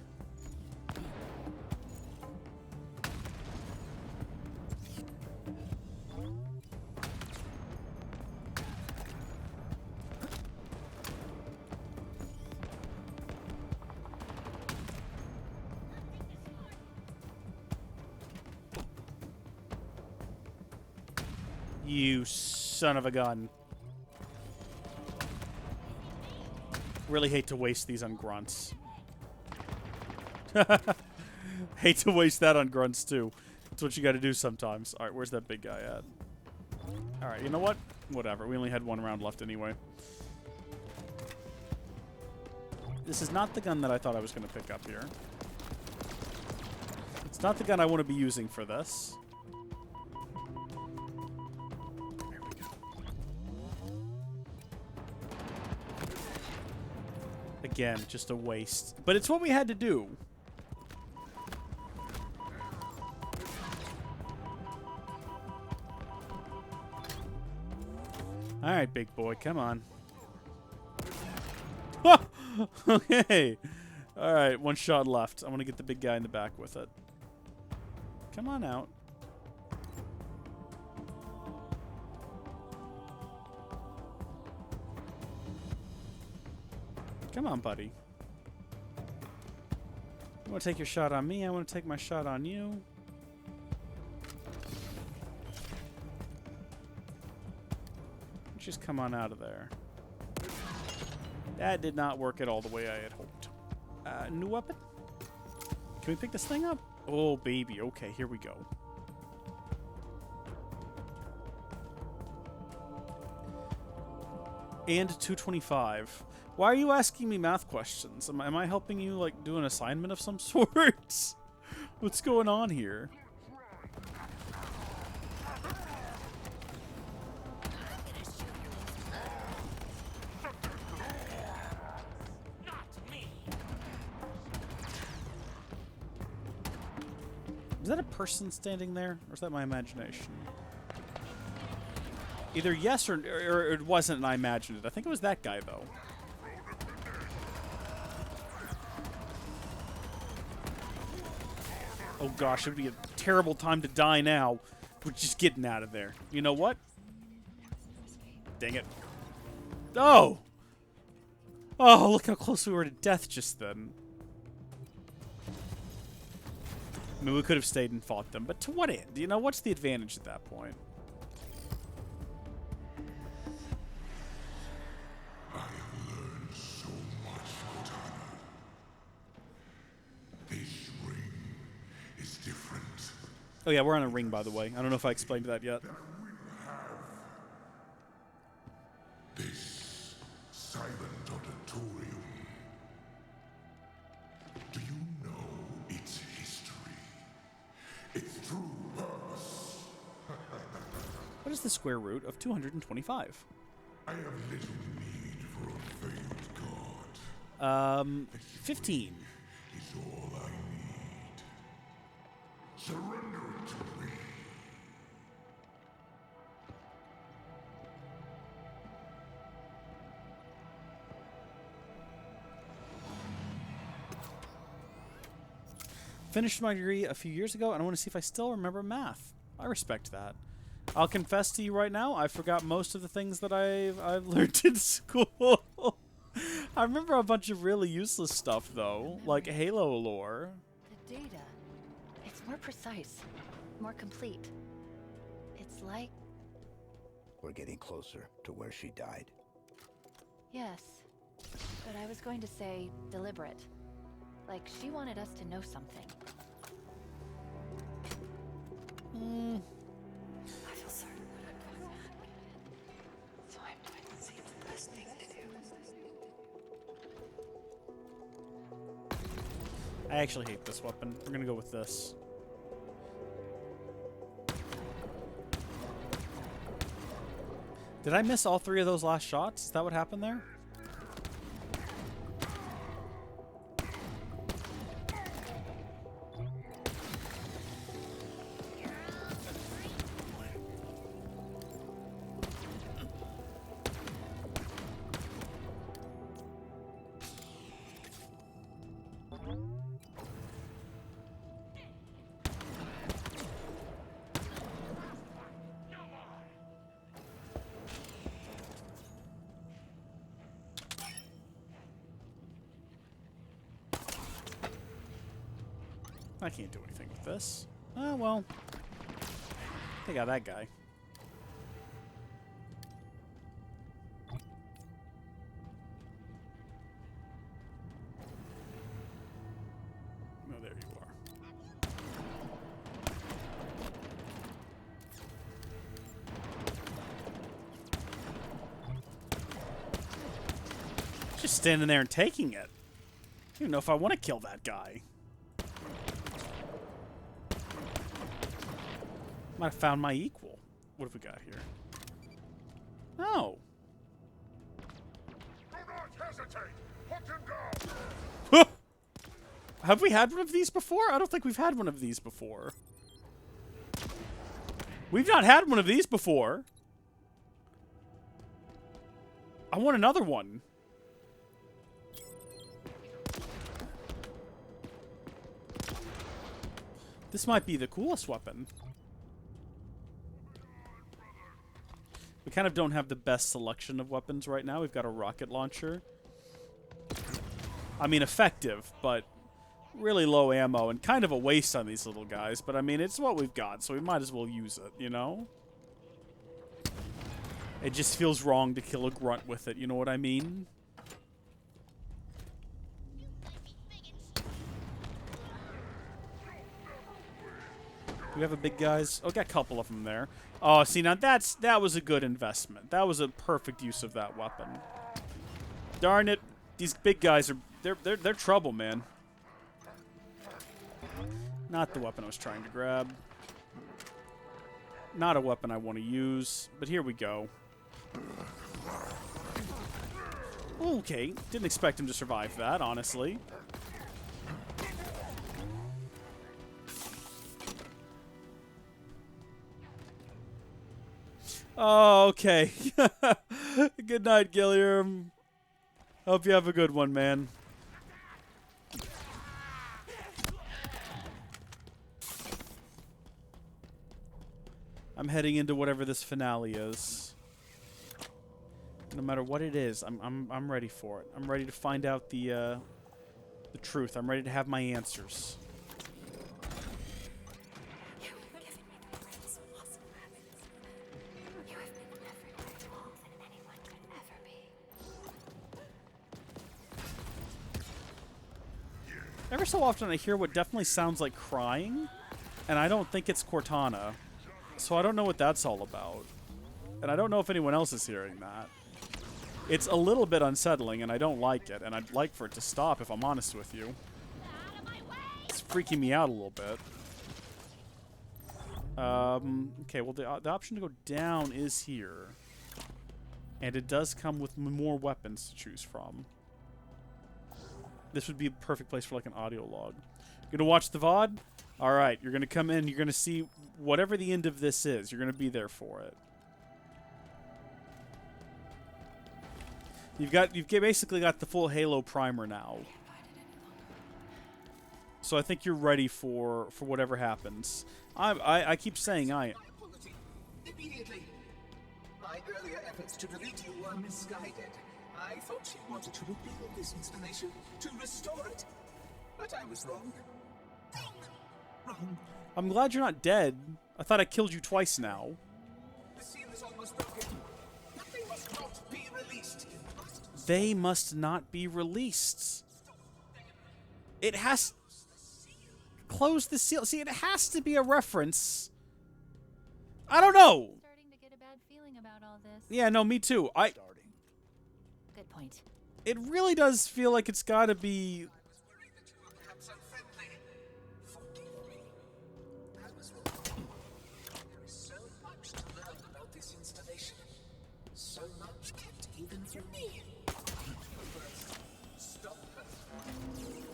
You son of a gun. Really hate to waste these on grunts. Hate to waste that on grunts, too. That's what you gotta do sometimes. Alright, where's that big guy at? Alright, you know what? Whatever. We only had one round left anyway. This is not the gun that I thought I was gonna pick up here. It's not the gun I want to be using for this. Again, just a waste. But it's what we had to do. Alright, big boy, come on. Okay. Alright, one shot left. I want to get the big guy in the back with it. Come on out. Come on, buddy. You want to take your shot on me? I want to take my shot on you. Just come on out of there. That did not work at all the way I had hoped. New weapon? Can we pick this thing up? Oh, baby. Okay, here we go. And 225. Why are you asking me math questions? Am I helping you, like, do an assignment of some sort? What's going on here? Is that a person standing there? Or is that my imagination? Either yes or it wasn't and I imagined it. I think it was that guy, though. Oh gosh, it would be a terrible time to die now. We're just getting out of there. You know what? Dang it. Oh! Oh, look how close we were to death just then. I mean, we could have stayed and fought them, but to what end? You know, what's the advantage at that point? I have learned so much, Cortana. This ring is different. Oh yeah, we're on a ring, by the way. I don't know if I explained that yet. That will have this silent auditorium. Do you know is the square root of 225? I have little need for a failed god. 15. Is all I need. Surrender it to me. Finished my degree a few years ago, and I want to see if I still remember math. I respect that. I'll confess to you right now, I forgot most of the things that I've learned in school. I remember a bunch of really useless stuff, though, like Halo lore. The data, it's more precise, more complete. It's like... We're getting closer to where she died. Yes, but I was going to say deliberate. Like she wanted us to know something. I feel certain that I'm going to so I'm doing what seems the best thing to do. I actually hate this weapon. We're gonna go with this. Did I miss all 3 of those last shots? Is that what happened there? I can't do anything with this. Oh, well. They got that guy. Oh, there you are. Just standing there and taking it. I don't even know if I want to kill that guy. Might have found my equal. What have we got here? Oh. Do not hesitate. Put him down. Have we had one of these before? I don't think we've had one of these before. We've not had one of these before. I want another one. This might be the coolest weapon. We kind of don't have the best selection of weapons right now. We've got a rocket launcher. I mean, effective, but really low ammo and kind of a waste on these little guys. But I mean, it's what we've got, so we might as well use it, you know? It just feels wrong to kill a grunt with it, you know what I mean? Do we have a big guys? Oh, got a couple of them there. Oh, see, now that was a good investment. That was a perfect use of that weapon. Darn it. These big guys are they're trouble, man. Not the weapon I was trying to grab. Not a weapon I want to use, but here we go. Okay, didn't expect him to survive that, honestly. Oh, okay. Good night, Gilliam. Hope you have a good one, man. I'm heading into whatever this finale is. No matter what it is, I'm ready for it. I'm ready to find out the truth. I'm ready to have my answers. Every so often I hear what definitely sounds like crying, and I don't think it's Cortana. So I don't know what that's all about. And I don't know if anyone else is hearing that. It's a little bit unsettling, and I don't like it, and I'd like for it to stop, if I'm honest with you. It's freaking me out a little bit. Okay, well, the option to go down is here. And it does come with more weapons to choose from. This would be a perfect place for, like, an audio log. You're gonna watch the VOD? Alright, you're gonna come in, you're gonna see whatever the end of this is. You're gonna be there for it. You've basically got the full Halo primer now. So I think you're ready for whatever happens. I keep saying Immediately. My earlier efforts to delete you were misguided. I thought she wanted to rebuild this installation, to restore it. But I was wrong. Wrong. I'm glad you're not dead. I thought I killed you twice now. The seal is almost broken. But they must not be released. They must not be released. It has... Close the seal. See, it has to be a reference. I don't know. Starting to get a bad feeling about all this. Yeah, no, me too. Good point. It really does feel like it's got to be...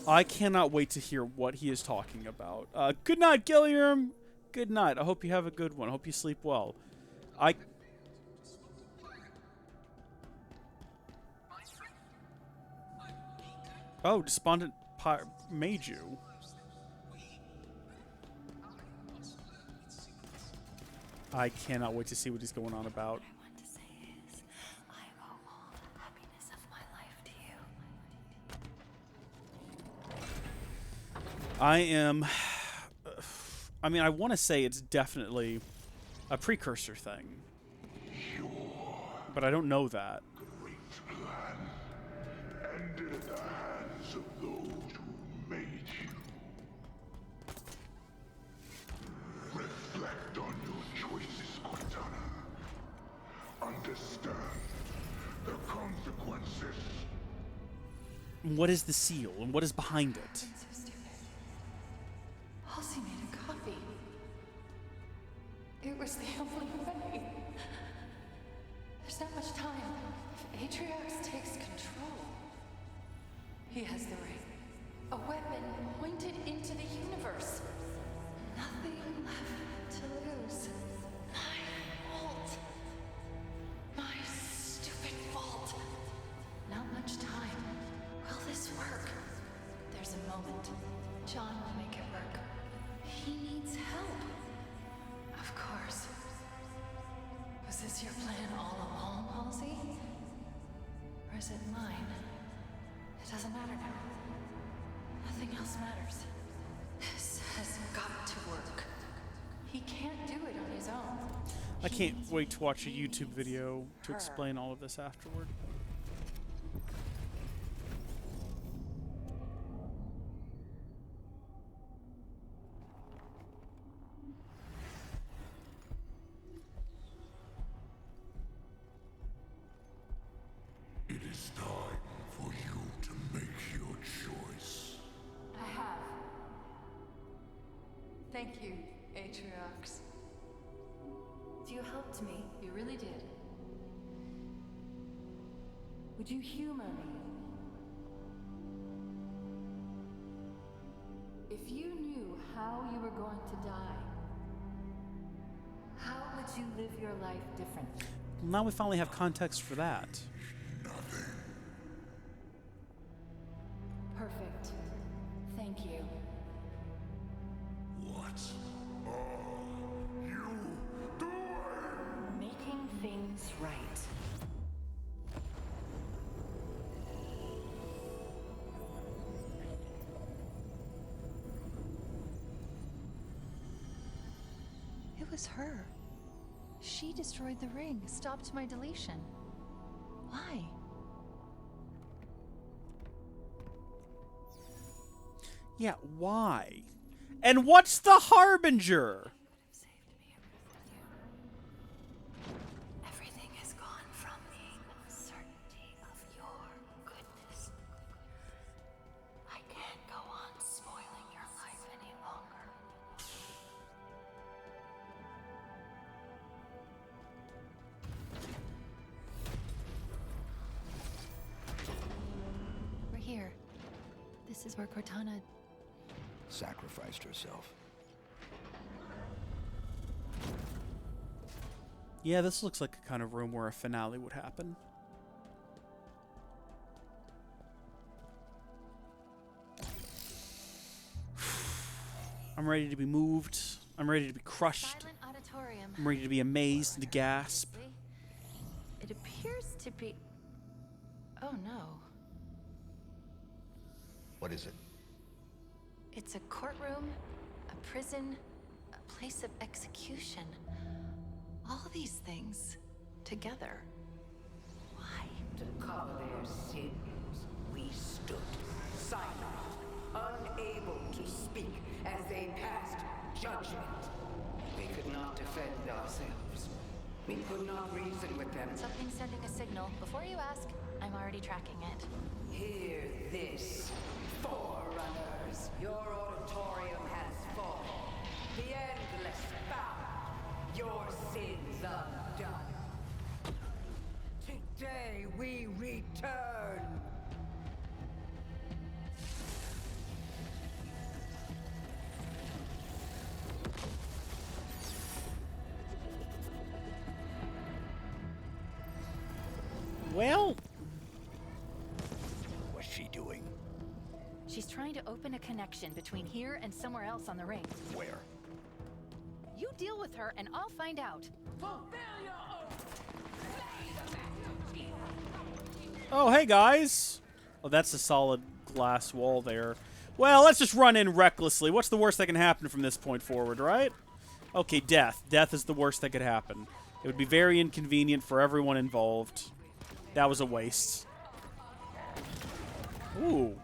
I cannot wait to hear what he is talking about. Good night, Gilliam. Good night. I hope you have a good one. I hope you sleep well. Oh, Despondent made you. I cannot wait to see what he's going on about. What I want to say is, I owe all the happiness of my life to you. I am... I mean, I want to say it's definitely a precursor thing. But I don't know that. Great plan ended in the hands of those who made you. Reflect on your choices, Cortana. Understand the consequences. What is the seal, and what is behind it? So stupid. Halsey made a copy. It was the only way. There's not much time. If Atriox takes control, he has the ring. A weapon pointed into the universe. Nothing left to lose. My fault. My stupid fault. Not much time. Will this work? There's a moment. John will make it work. He needs help. Of course. Was this your plan all along, Halsey? Or is it mine? It doesn't matter now. Nothing else matters. This has got to work. He can't do it on his own. I can't wait to watch a YouTube video to explain all of this afterward. It is time for you to make your choice. I have. Thank you, Atriox. You helped me. You really did. Would you humor me? If you knew how you were going to die, how would you live your life differently? Now we finally have context for that. Perfect. Thank you. What are you doing? Making things right. It was her. She destroyed the ring, stopped my deletion. Why? Yeah, why? And what's the Harbinger? Everything has gone from the certainty of your goodness. I can't go on spoiling your life any longer. This is where Cortana... Sacrificed herself. Yeah, this looks like a kind of room where a finale would happen. I'm ready to be moved. I'm ready to be crushed. Silent auditorium. I'm ready to be amazed and to gasp. It appears to be... Oh no. What is it? It's a courtroom, a prison, a place of execution. All these things together. Why? To cover their sins, we stood silent, unable to speak as they passed judgment. We could not defend ourselves. We could not reason with them. Something's sending a signal. Before you ask, I'm already tracking it. Hear this, Forerunners. Your auditorium has fallen. The endless found. Your sins undone. Today we return. Well, What's she doing? She's trying to open a connection between here and somewhere else on the ring. Where? You deal with her and I'll find out. oh, hey guys. Oh, that's a solid glass wall there. Well, let's just run in recklessly. What's the worst that can happen from this point forward, right? Okay, death. Death is the worst that could happen. It would be very inconvenient for everyone involved. That was a waste. Ooh.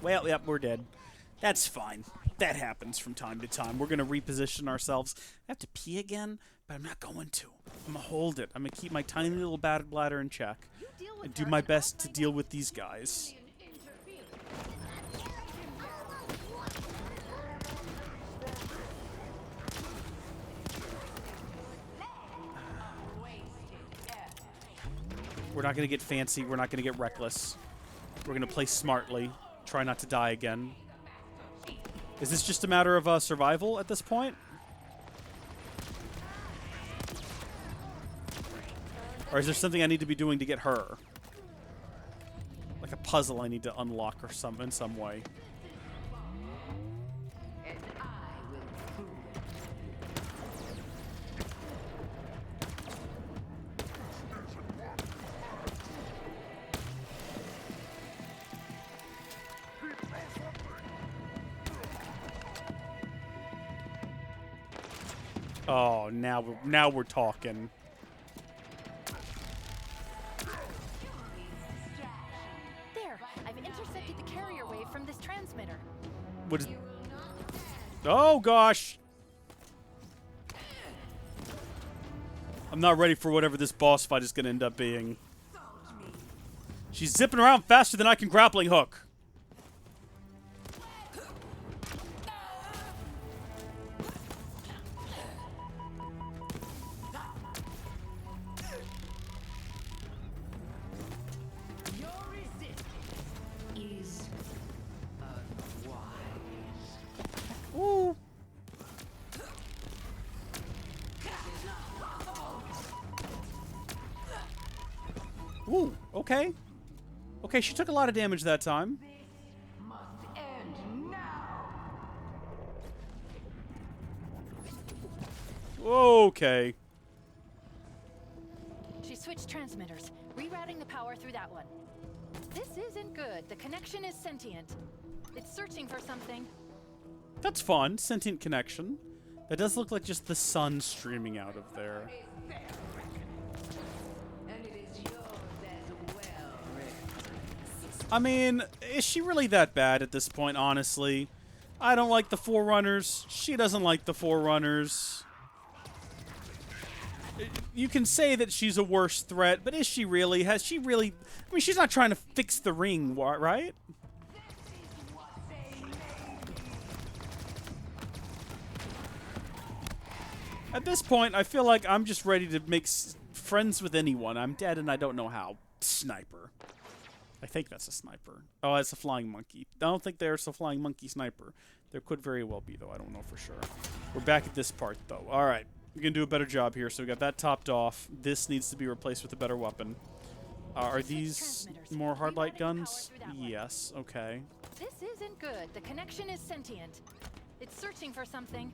Well, yep, we're dead. That's fine. That happens from time to time. We're going to reposition ourselves. I have to pee again, but I'm not going to. I'm going to hold it. I'm going to keep my tiny little bladder in check and do my best to deal with these guys. We're not going to get fancy. We're not going to get reckless. We're going to play smartly. Try not to die again. Is this just a matter of survival at this point? Or is there something I need to be doing to get her? Like a puzzle I need to unlock or in some way. And I will prove it. Oh, now we're talking. There, I've intercepted the carrier wave from this transmitter. What is... Oh, gosh. I'm not ready for whatever this boss fight is going to end up being. She's zipping around faster than I can grappling hook. Ooh. Ooh, okay. Okay, she took a lot of damage that time. Must end now. Okay. She switched transmitters, rerouting the power through that one. This isn't good. The connection is sentient. It's searching for something. That's fun. Sentient connection. That does look like just the sun streaming out of there. And it is yours as well, Rees. I mean, is she really that bad at this point, honestly? I don't like the Forerunners. She doesn't like the Forerunners. You can say that she's a worse threat, but is she really? Has she really... I mean, she's not trying to fix the ring, right? At this point, I feel like I'm just ready to make friends with anyone. I'm dead and I don't know how. Sniper. I think that's a sniper. Oh, it's a flying monkey. I don't think there's a flying monkey sniper. There could very well be, though. I don't know for sure. We're back at this part, though. All right. We can do a better job here. So we got that topped off. This needs to be replaced with a better weapon. Are these more hard light guns? Yes. Okay. This isn't good. The connection is sentient. It's searching for something.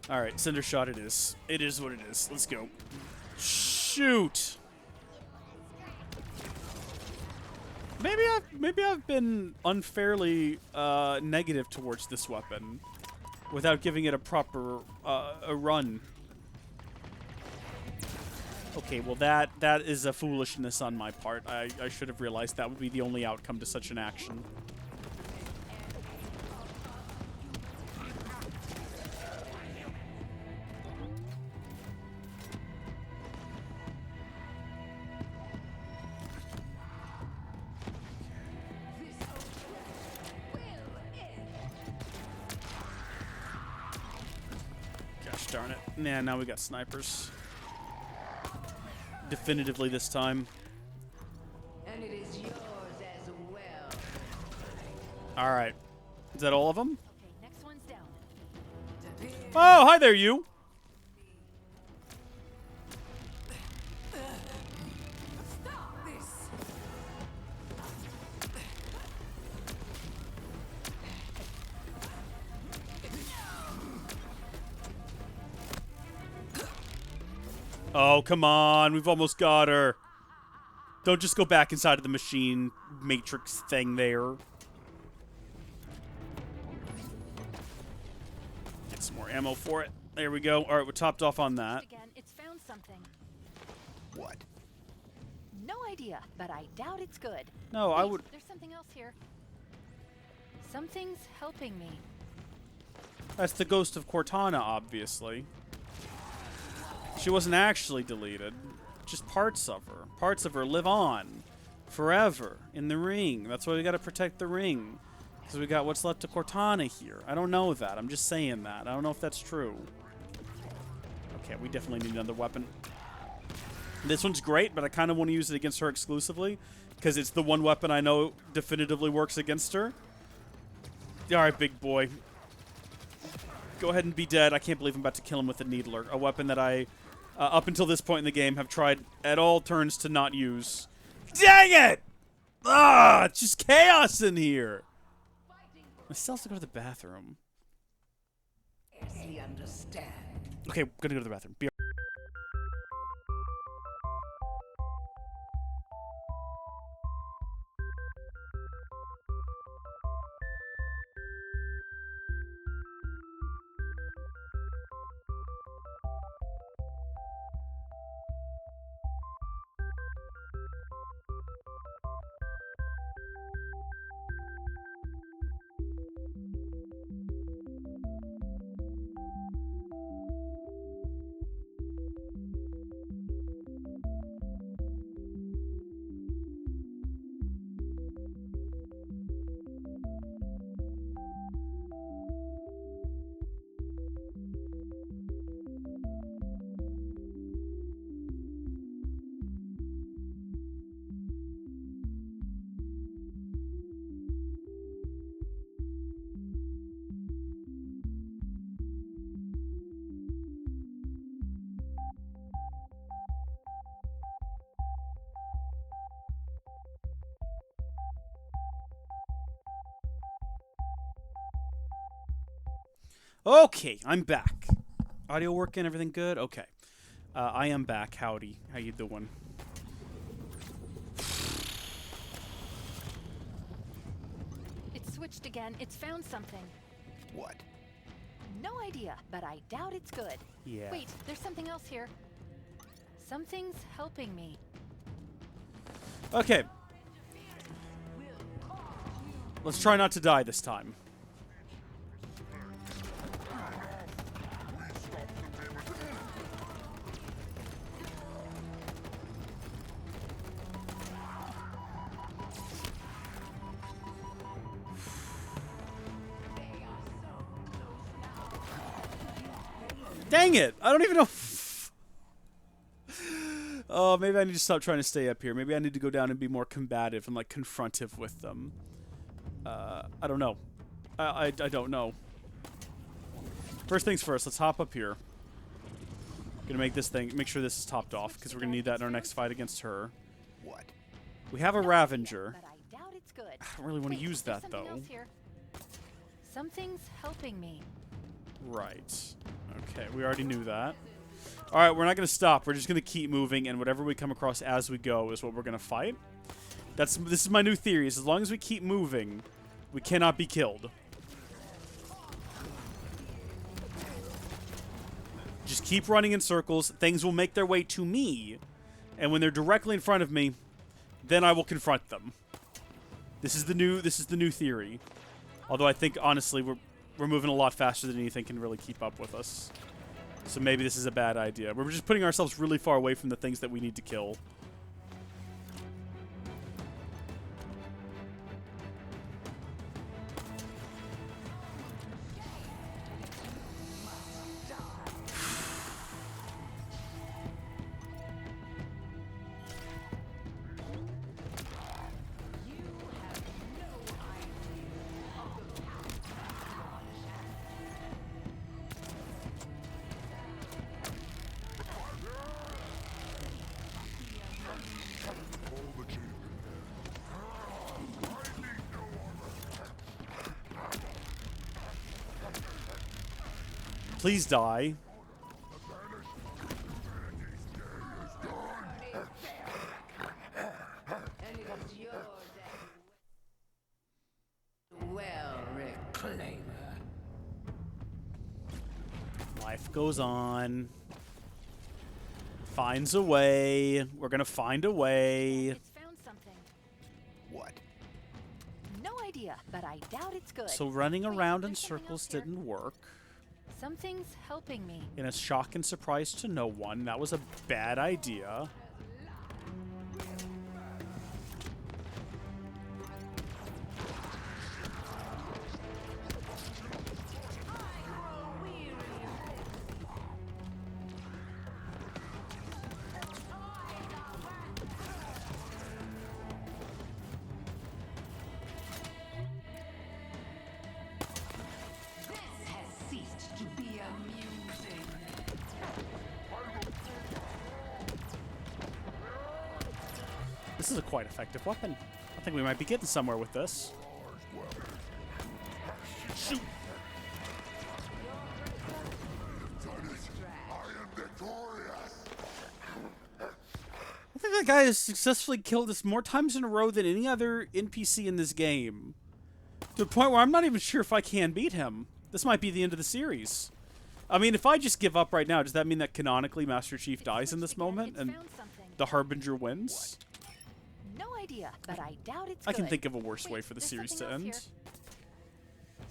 All right. Cinder shot it is. It is what it is. Let's go. Shoot. Maybe I've been unfairly negative towards this weapon without giving it a proper a run. Okay, well that is a foolishness on my part. I should have realized that would be the only outcome to such an action. Gosh darn it. Nah, now we got snipers. Definitively this time. And it is yours as well. Alright. Is that all of them? Okay, next one's down. Oh, hi there, you! Stop this! Oh, come on. We've almost got her. Don't just go back inside of the machine matrix thing there. Get some more ammo for it. There we go. All right, we're topped off on that. Again, it's found something. What? No idea, but I doubt it's good. No, I Wait, would... There's something else here. Something's helping me. That's the ghost of Cortana, obviously. She wasn't actually deleted. Just parts of her. Parts of her live on. Forever. In the ring. That's why we gotta protect the ring. Because we got what's left of Cortana here. I don't know that. I'm just saying that. I don't know if that's true. Okay, we definitely need another weapon. This one's great, but I kind of want to use it against her exclusively. Because it's the one weapon I know definitively works against her. Alright, big boy. Go ahead and be dead. I can't believe I'm about to kill him with a needler. A weapon that I... up until this point in the game, have tried at all turns to not use. Dang it! Ah, it's just chaos in here. I still have to go to the bathroom. He understand. Okay, I'm gonna go to the bathroom. Be Okay, I'm back. Audio working? Everything good? Okay. I am back. Howdy. How you doing? It's switched again. It's found something. What? No idea, but I doubt it's good. Yeah. Wait, there's something else here. Something's helping me. Okay. Let's try not to die this time. Dang it! I don't even know. Oh, maybe I need to stop trying to stay up here. Maybe I need to go down and be more combative and, like, confrontive with them. I don't know. I don't know. First things first, let's hop up here. Gonna make sure this is topped off, because we're gonna need that in our next fight against her. What? We have a Ravenger. But I doubt it's good. I don't really want to use that, though. Something's helping me. Right. Okay, we already knew that. Alright, we're not gonna stop. We're just gonna keep moving, and whatever we come across as we go is what we're gonna fight. This is my new theory. Is as long as we keep moving, we cannot be killed. Just keep running in circles. Things will make their way to me. And when they're directly in front of me, then I will confront them. This is the new theory. Although I think, honestly, we're moving a lot faster than anything can really keep up with us. So maybe this is a bad idea. We're just putting ourselves really far away from the things that we need to kill. Please die. Well, Reclaimer. Life goes on. Finds a way. We're gonna find a way. It's found something. What? No idea, but I doubt it's good. So running around in circles didn't work. Something's helping me. In a shock and surprise to no one, that was a bad idea. This is a quite effective weapon. I think we might be getting somewhere with this. Shoot! I think that guy has successfully killed us more times in a row than any other NPC in this game. To the point where I'm not even sure if I can beat him. This might be the end of the series. I mean, if I just give up right now, does that mean that canonically Master Chief dies in this moment and the Harbinger wins? No idea, but I doubt it's I can good. think of a worse way for the series to end.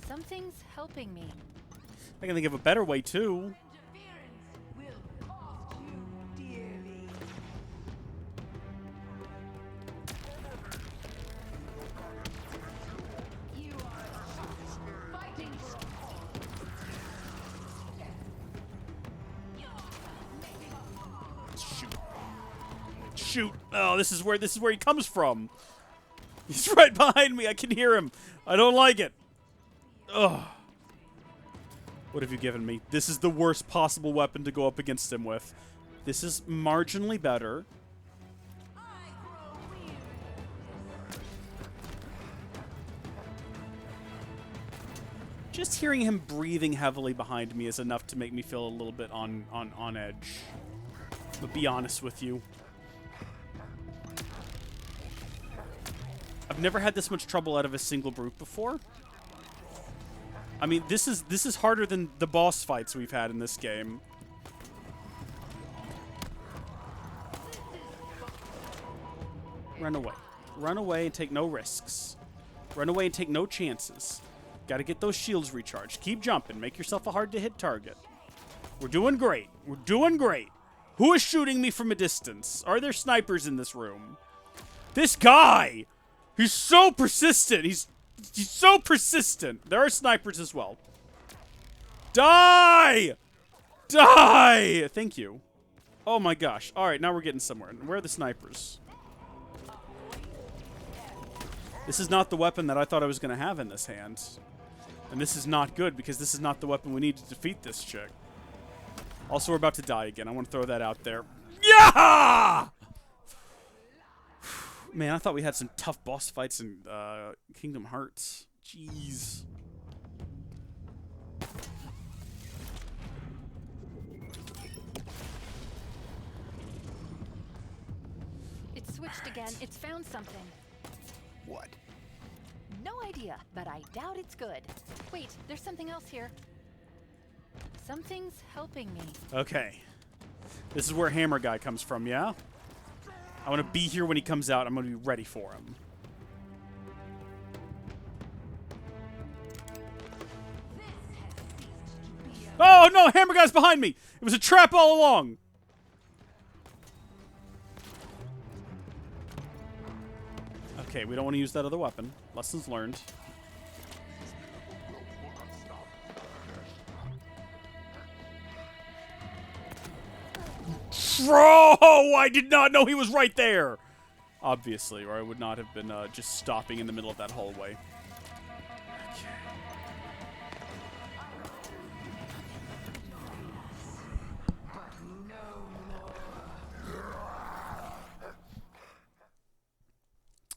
Something's helping me. I can think of a better way, too. Shoot. Oh, this is where he comes from. He's right behind me. I can hear him. I don't like it. Ugh. What have you given me? This is the worst possible weapon to go up against him with. This is marginally better. Just hearing him breathing heavily behind me is enough to make me feel a little bit on edge. But be honest with you. I've never had this much trouble out of a single brute before. I mean, this is harder than the boss fights we've had in this game. Run away. Run away and take no risks. Run away and take no chances. Gotta get those shields recharged. Keep jumping. Make yourself a hard-to-hit target. We're doing great. We're doing great. Who is shooting me from a distance? Are there snipers in this room? This guy! He's so persistent. He's so persistent. There are snipers as well. Die! Die! Thank you. Oh my gosh. Alright, now we're getting somewhere. Where are the snipers? This is not the weapon that I thought I was going to have in this hand. And this is not good, because this is not the weapon we need to defeat this chick. Also, we're about to die again. I want to throw that out there. Yeah! Man, I thought we had some tough boss fights in Kingdom Hearts. Jeez. It's switched again. It's found something. What? No idea, but I doubt it's good. Wait, there's something else here. Something's helping me. Okay. This is where Hammer Guy comes from, yeah? I want to be here when he comes out. I'm going to be ready for him. Oh, no! Hammer Guy's behind me! It was a trap all along! Okay, we don't want to use that other weapon. Lessons learned. Bro! I did not know he was right there! Obviously, or I would not have been just stopping in the middle of that hallway. Okay.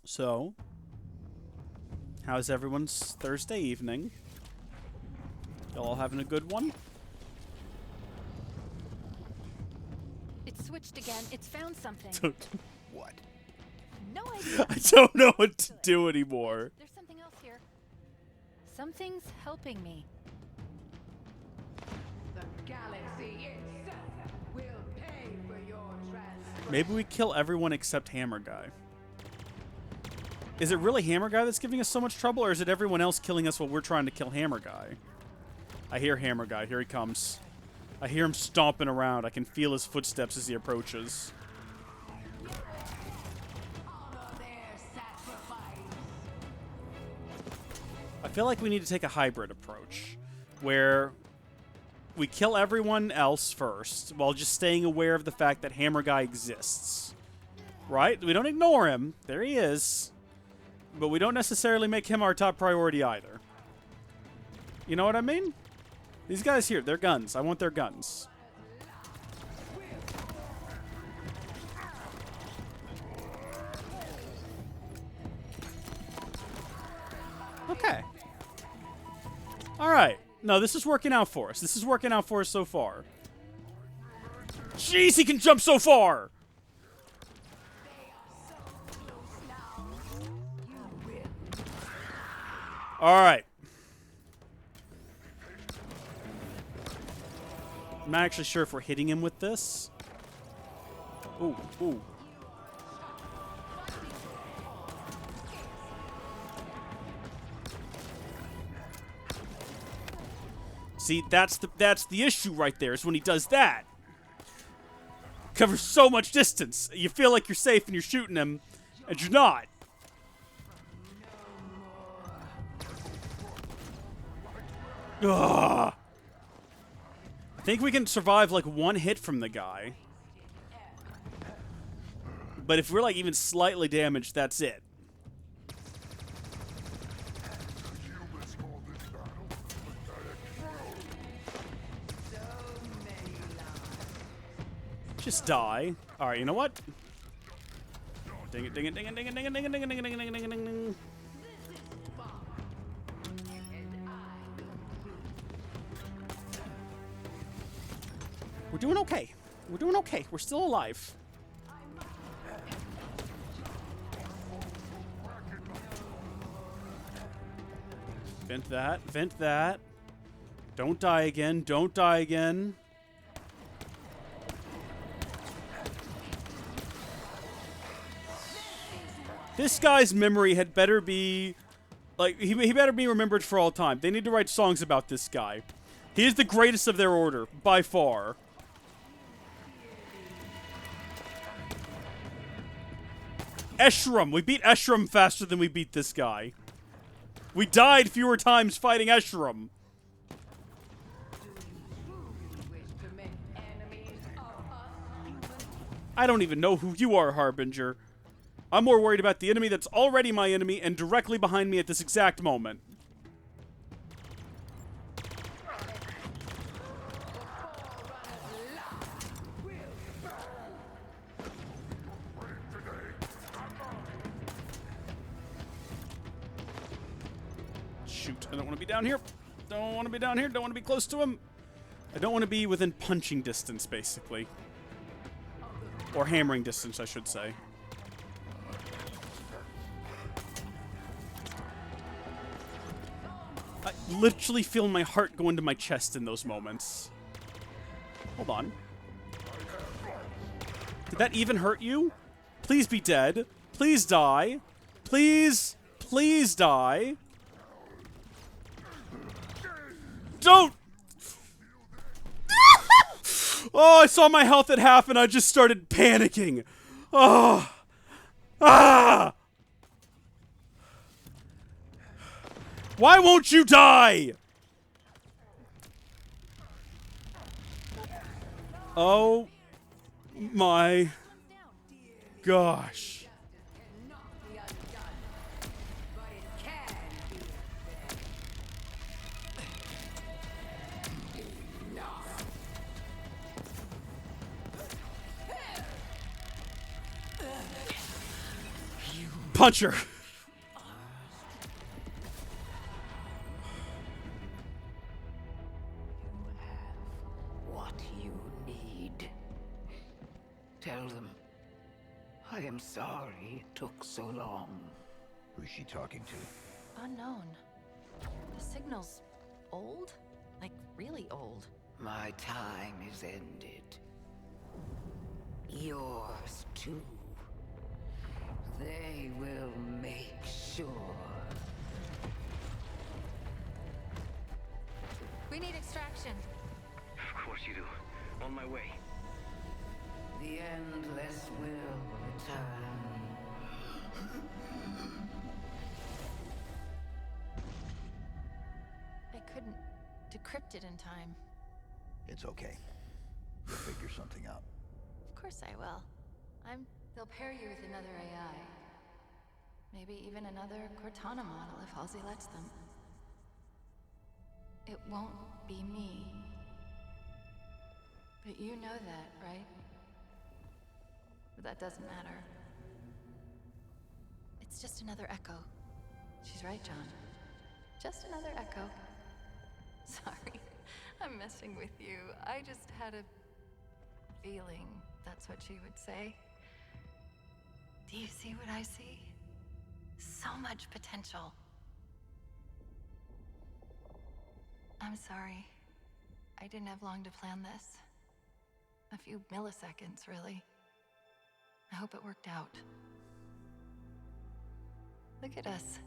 So, how's everyone's Thursday evening? Y'all all having a good one? It's switched again. It's found something. What? No idea. I don't know what to do anymore. There's something else here. Something's helping me. The galaxy itself will pay for your transgression. Maybe we kill everyone except Hammer Guy. Is it really Hammer Guy that's giving us so much trouble, or is it everyone else killing us while we're trying to kill Hammer Guy? I hear Hammer Guy. Here he comes. I hear him stomping around. I can feel his footsteps as he approaches. I feel like we need to take a hybrid approach, where we kill everyone else first, while just staying aware of the fact that Hammer Guy exists. Right? We don't ignore him. There he is. But we don't necessarily make him our top priority either. You know what I mean? These guys here, they're guns. I want their guns. Okay. Alright. No, this is working out for us. This is working out for us so far. Jeez, he can jump so far! Alright. I'm not actually sure if we're hitting him with this. Ooh, ooh. See, that's the issue right there, is when he does that. Covers so much distance. You feel like you're safe and you're shooting him, and you're not. Ugh. I think we can survive like one hit from the guy. But if we're like even slightly damaged, that's it. Just die. Alright, you know what? Ding it, ding it, ding it, ding it, ding it, ding it, ding it, ding it, ding it, ding it, ding it. We're doing okay. We're doing okay. We're still alive. Vent that. Vent that. Don't die again. Don't die again. This guy's memory had better be... Like, he better be remembered for all time. They need to write songs about this guy. He is the greatest of their order, by far. Esherum. We beat Esherum faster than we beat this guy. We died fewer times fighting Esherum. Wish to make enemies of us? I don't even know who you are, Harbinger. I'm more worried about the enemy that's already my enemy and directly behind me at this exact moment. Shoot, I don't want to be down here. Don't want to be down here. Don't want to be close to him. I don't want to be within punching distance, basically. Or hammering distance, I should say. I literally feel my heart go into my chest in those moments. Hold on. Did that even hurt you? Please be dead. Please die. Please, please die. Don't! Oh, I saw my health at half and I just started panicking. Oh. Ah! Why won't you die? Oh my gosh. Punch her. What you need. Tell them. I am sorry it took so long. Who's she talking to? Unknown. The signal's old? Like, really old. My time is ended. Yours too. They will make sure. We need extraction. Of course you do. On my way. The endless will return. I couldn't decrypt it in time. It's okay. We'll figure something out. Of course I will. They'll pair you with another AI. Maybe even another Cortana model if Halsey lets them. It won't be me. But you know that, right? But that doesn't matter. It's just another echo. She's right, John. Just another echo. Sorry, I'm messing with you. I just had a feeling that's what she would say. Do you see what I see? So much potential. I'm sorry. I didn't have long to plan this. A few milliseconds, really. I hope it worked out. Look at us.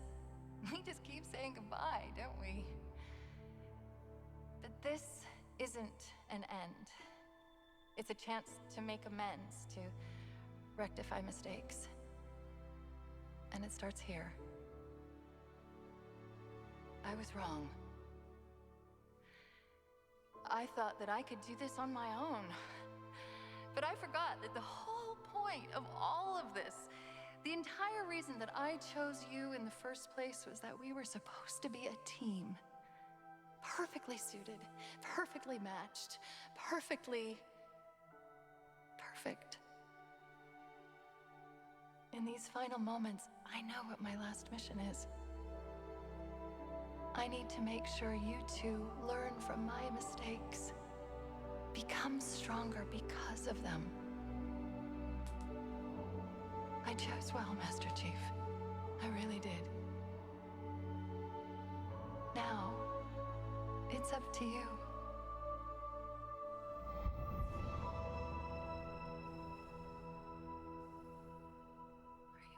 We just keep saying goodbye, don't we? But this isn't an end. It's a chance to make amends, to rectify mistakes. And it starts here. I was wrong. I thought that I could do this on my own. But I forgot that the whole point of all of this, the entire reason that I chose you in the first place was that we were supposed to be a team. Perfectly suited, perfectly matched, perfectly perfect. In these final moments, I know what my last mission is. I need to make sure you two learn from my mistakes. Become stronger because of them. I chose well, Master Chief. I really did. Now, it's up to you.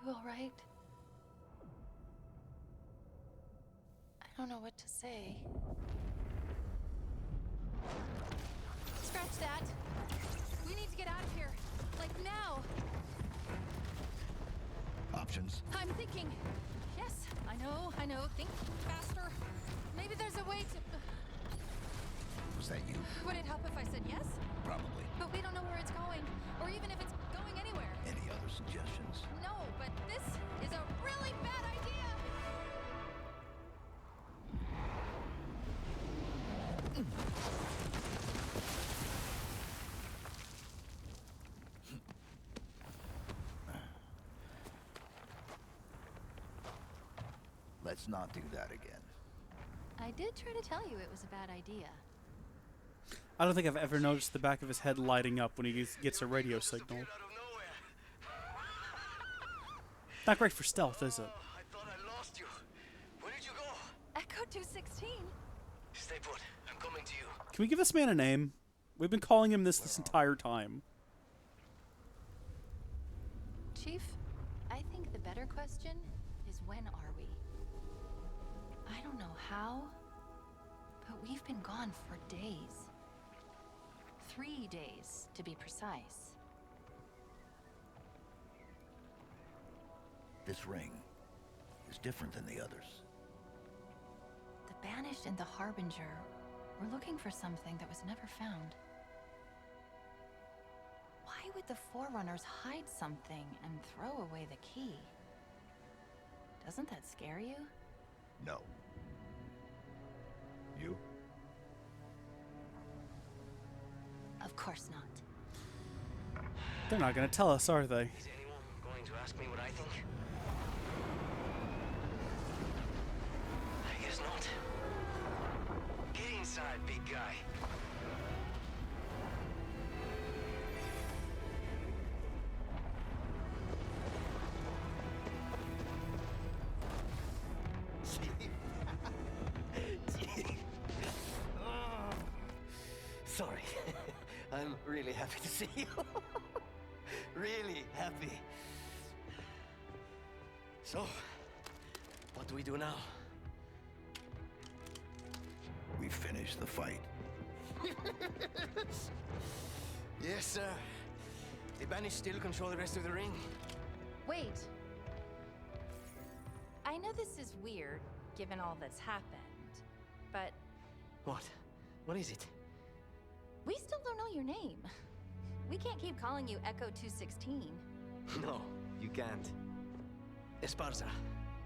Are you all right? I don't know what to say. Scratch that. We need to get out of here. Like now. Options? I'm thinking. Yes, I know. Think faster. Maybe there's a way to... Was that you? Would it help if I said yes? Probably. But we don't know where it's going. Or even if it's going other suggestions? No, but this is a really bad idea. Let's not do that again. I did try to tell you it was a bad idea. I don't think I've ever noticed the back of his head lighting up when he gets a radio signal. Not great for stealth, is it? I thought I lost you. Where did you go? Echo 216. Stay put. I'm coming to you. Can we give this man a name? We've been calling him this entire time. Chief, I think the better question is when are we? I don't know how, but we've been gone for days. 3 days, to be precise. This ring is different than the others. The Banished and the Harbinger were looking for something that was never found. Why would the Forerunners hide something and throw away the key? Doesn't that scare you? No. You? Of course not. They're not going to tell us, are they? Is anyone going to ask me what I think? I guess not. Get inside, big guy. Sorry. I'm really happy to see you. Really happy. So, what do we do now? We finish the fight. Yes, sir. The Banished still control the rest of the ring. Wait. I know this is weird, given all that's happened, but What? What is it? we still don't know your name. We can't keep calling you Echo 216. No, you can't. Esparza.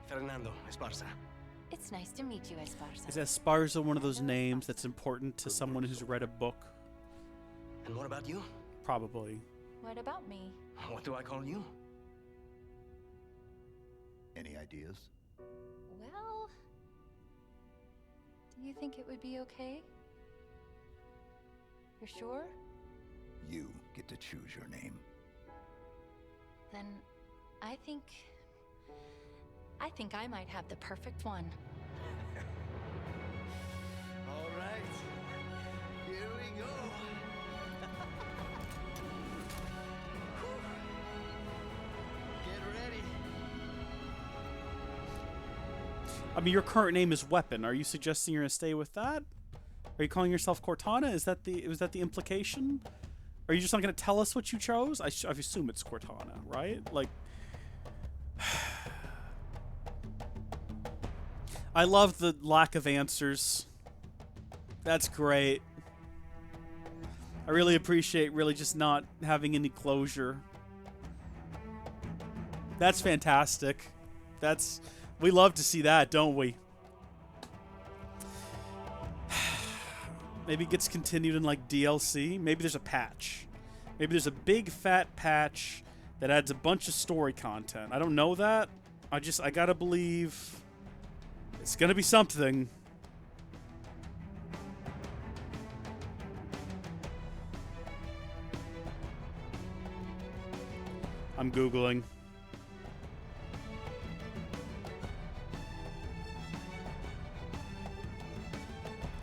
Fernando Esparza. It's nice to meet you, Esparza. Is Esparza one of those names that's important to someone who's read a book? And what about you? Probably. What about me? What do I call you? Any ideas? Well, do you think it would be okay? You're sure? You get to choose your name. Then I think I might have the perfect one. All right. Here we go. Get ready. I mean, your current name is Weapon. Are you suggesting you're going to stay with that? Are you calling yourself Cortana? Was that the implication? Are you just not going to tell us what you chose? I assume it's Cortana, right? Like, I love the lack of answers. That's great. I really appreciate really just not having any closure. That's fantastic. We love to see that, don't we? Maybe it gets continued in like DLC. Maybe there's a patch. Maybe there's a big fat patch that adds a bunch of story content. I don't know that. I gotta believe it's gonna be something. I'm Googling.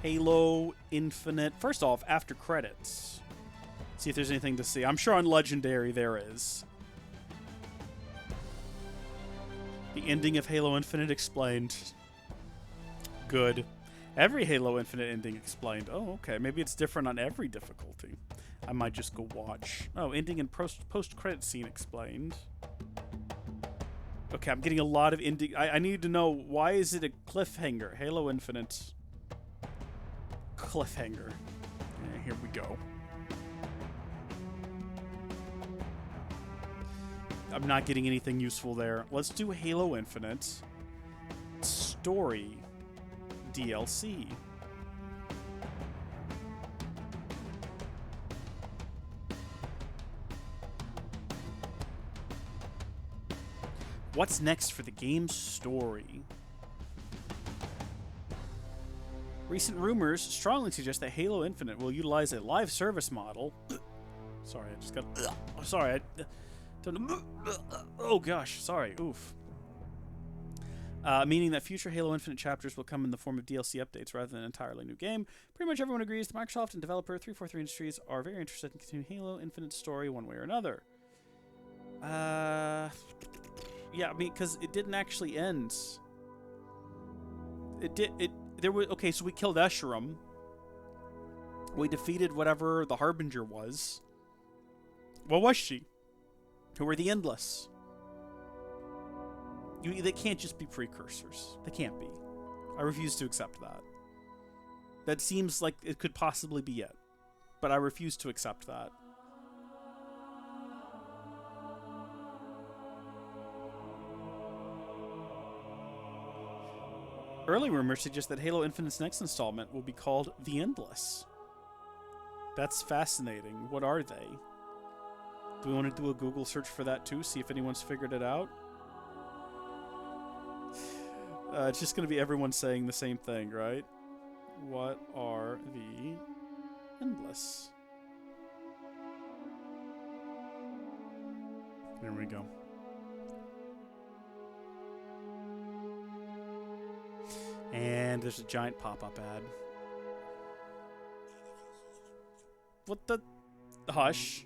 Halo Infinite. First off, after credits. See if there's anything to see. I'm sure on Legendary there is. The ending of Halo Infinite explained. Good. Every Halo Infinite ending explained. Oh, okay. Maybe it's different on every difficulty. I might just go watch. Oh, ending and post-credit scene explained. Okay, I'm getting a lot of ending. I need to know, why is it a cliffhanger? Halo Infinite. Cliffhanger. Yeah, here we go. I'm not getting anything useful there. Let's do Halo Infinite Story DLC. What's next for the game's story? Recent rumors strongly suggest that Halo Infinite will utilize a live service model. Sorry, I just got... Sorry, I... Oh gosh, sorry, oof. Meaning that future Halo Infinite chapters will come in the form of DLC updates rather than an entirely new game. Pretty much everyone agrees that Microsoft and developer 343 Industries are very interested in continuing Halo Infinite's story one way or another. Yeah, I mean, because it didn't actually end. There was... Okay, so we killed Escharum. We defeated whatever the Harbinger was. What was she? Who were the Endless? They can't just be precursors. They can't be. I refuse to accept that. That seems like it could possibly be it. But I refuse to accept that. Early rumors suggest that Halo Infinite's next installment will be called The Endless. That's fascinating. What are they? Do we want to do a Google search for that too? See if anyone's figured it out? It's just going to be everyone saying the same thing, right? What are the Endless? There we go. And there's a giant pop-up ad. What the... Hush.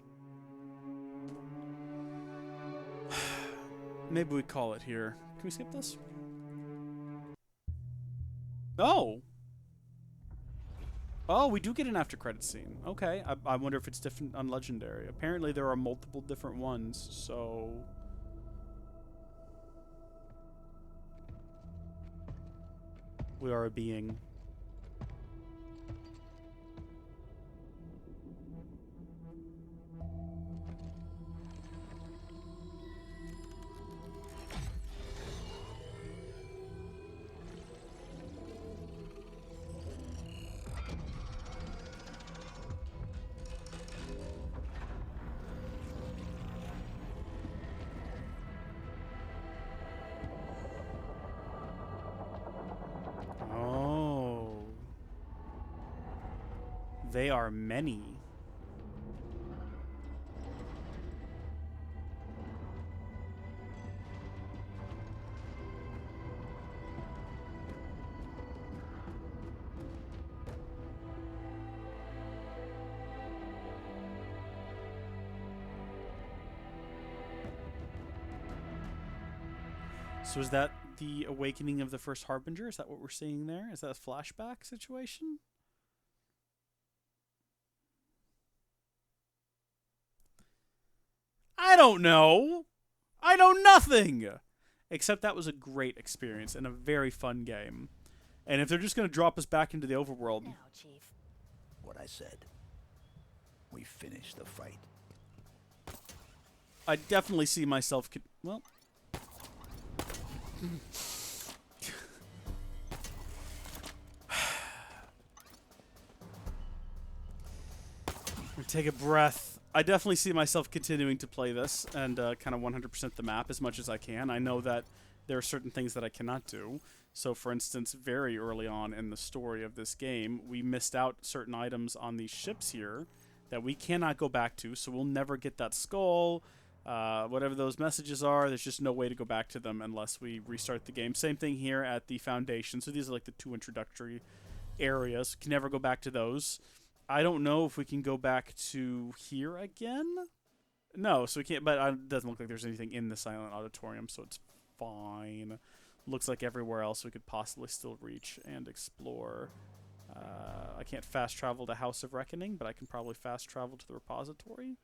Maybe we call it here. Can we skip this? Oh! Oh, we do get an after-credit scene. Okay, I wonder if it's different on Legendary. Apparently there are multiple different ones, so... We are a being. They are many. So is that the awakening of the first Harbinger? Is that what we're seeing there? Is that a flashback situation? I don't know. I know nothing. Except that was a great experience and a very fun game. And if they're just going to drop us back into the overworld... Now, Chief. What I said. We finished the fight. I definitely see myself... Well... Take a breath. I definitely see myself continuing to play this and kind of 100% the map as much as I can. I know that there are certain things that I cannot do. So, for instance, very early on in the story of this game, we missed out certain items on these ships here that we cannot go back to, so we'll never get that skull. Whatever those messages are, there's just no way to go back to them unless we restart the game. Same thing here at the Foundation. So these are like the 2 introductory areas. Can never go back to those. I don't know if we can go back to here again. No, so we can't, but it doesn't look like there's anything in the Silent Auditorium, so it's fine. Looks like everywhere else we could possibly still reach and explore. I can't fast travel to House of Reckoning, but I can probably fast travel to the repository.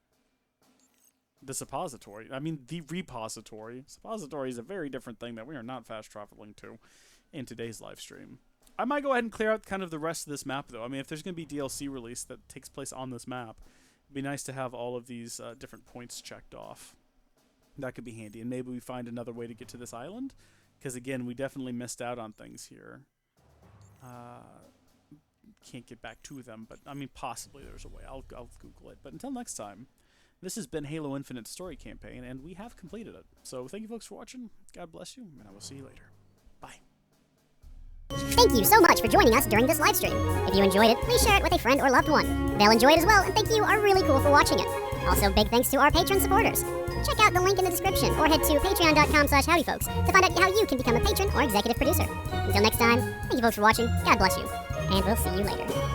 The suppository. I mean, the repository. Suppository is a very different thing that we are not fast traveling to in today's live stream. I might go ahead and clear out kind of the rest of this map, though. I mean, if there's going to be DLC release that takes place on this map, it'd be nice to have all of these different points checked off. That could be handy, and maybe we find another way to get to this island, because again, we definitely missed out on things here. Can't get back to them, but I mean, possibly there's a way. I'll Google it. But until next time, this has been Halo Infinite Story Campaign, and we have completed it. So thank you folks for watching. God bless you, and I will see you later. Bye. Thank you so much for joining us during this live stream. If you enjoyed it, please share it with a friend or loved one. They'll enjoy it as well, and thank you are really cool for watching it. Also, big thanks to our patron supporters. Check out the link in the description or head to patreon.com/howdyfolks to find out how you can become a patron or executive producer. Until next time, thank you folks for watching, God bless you, and we'll see you later.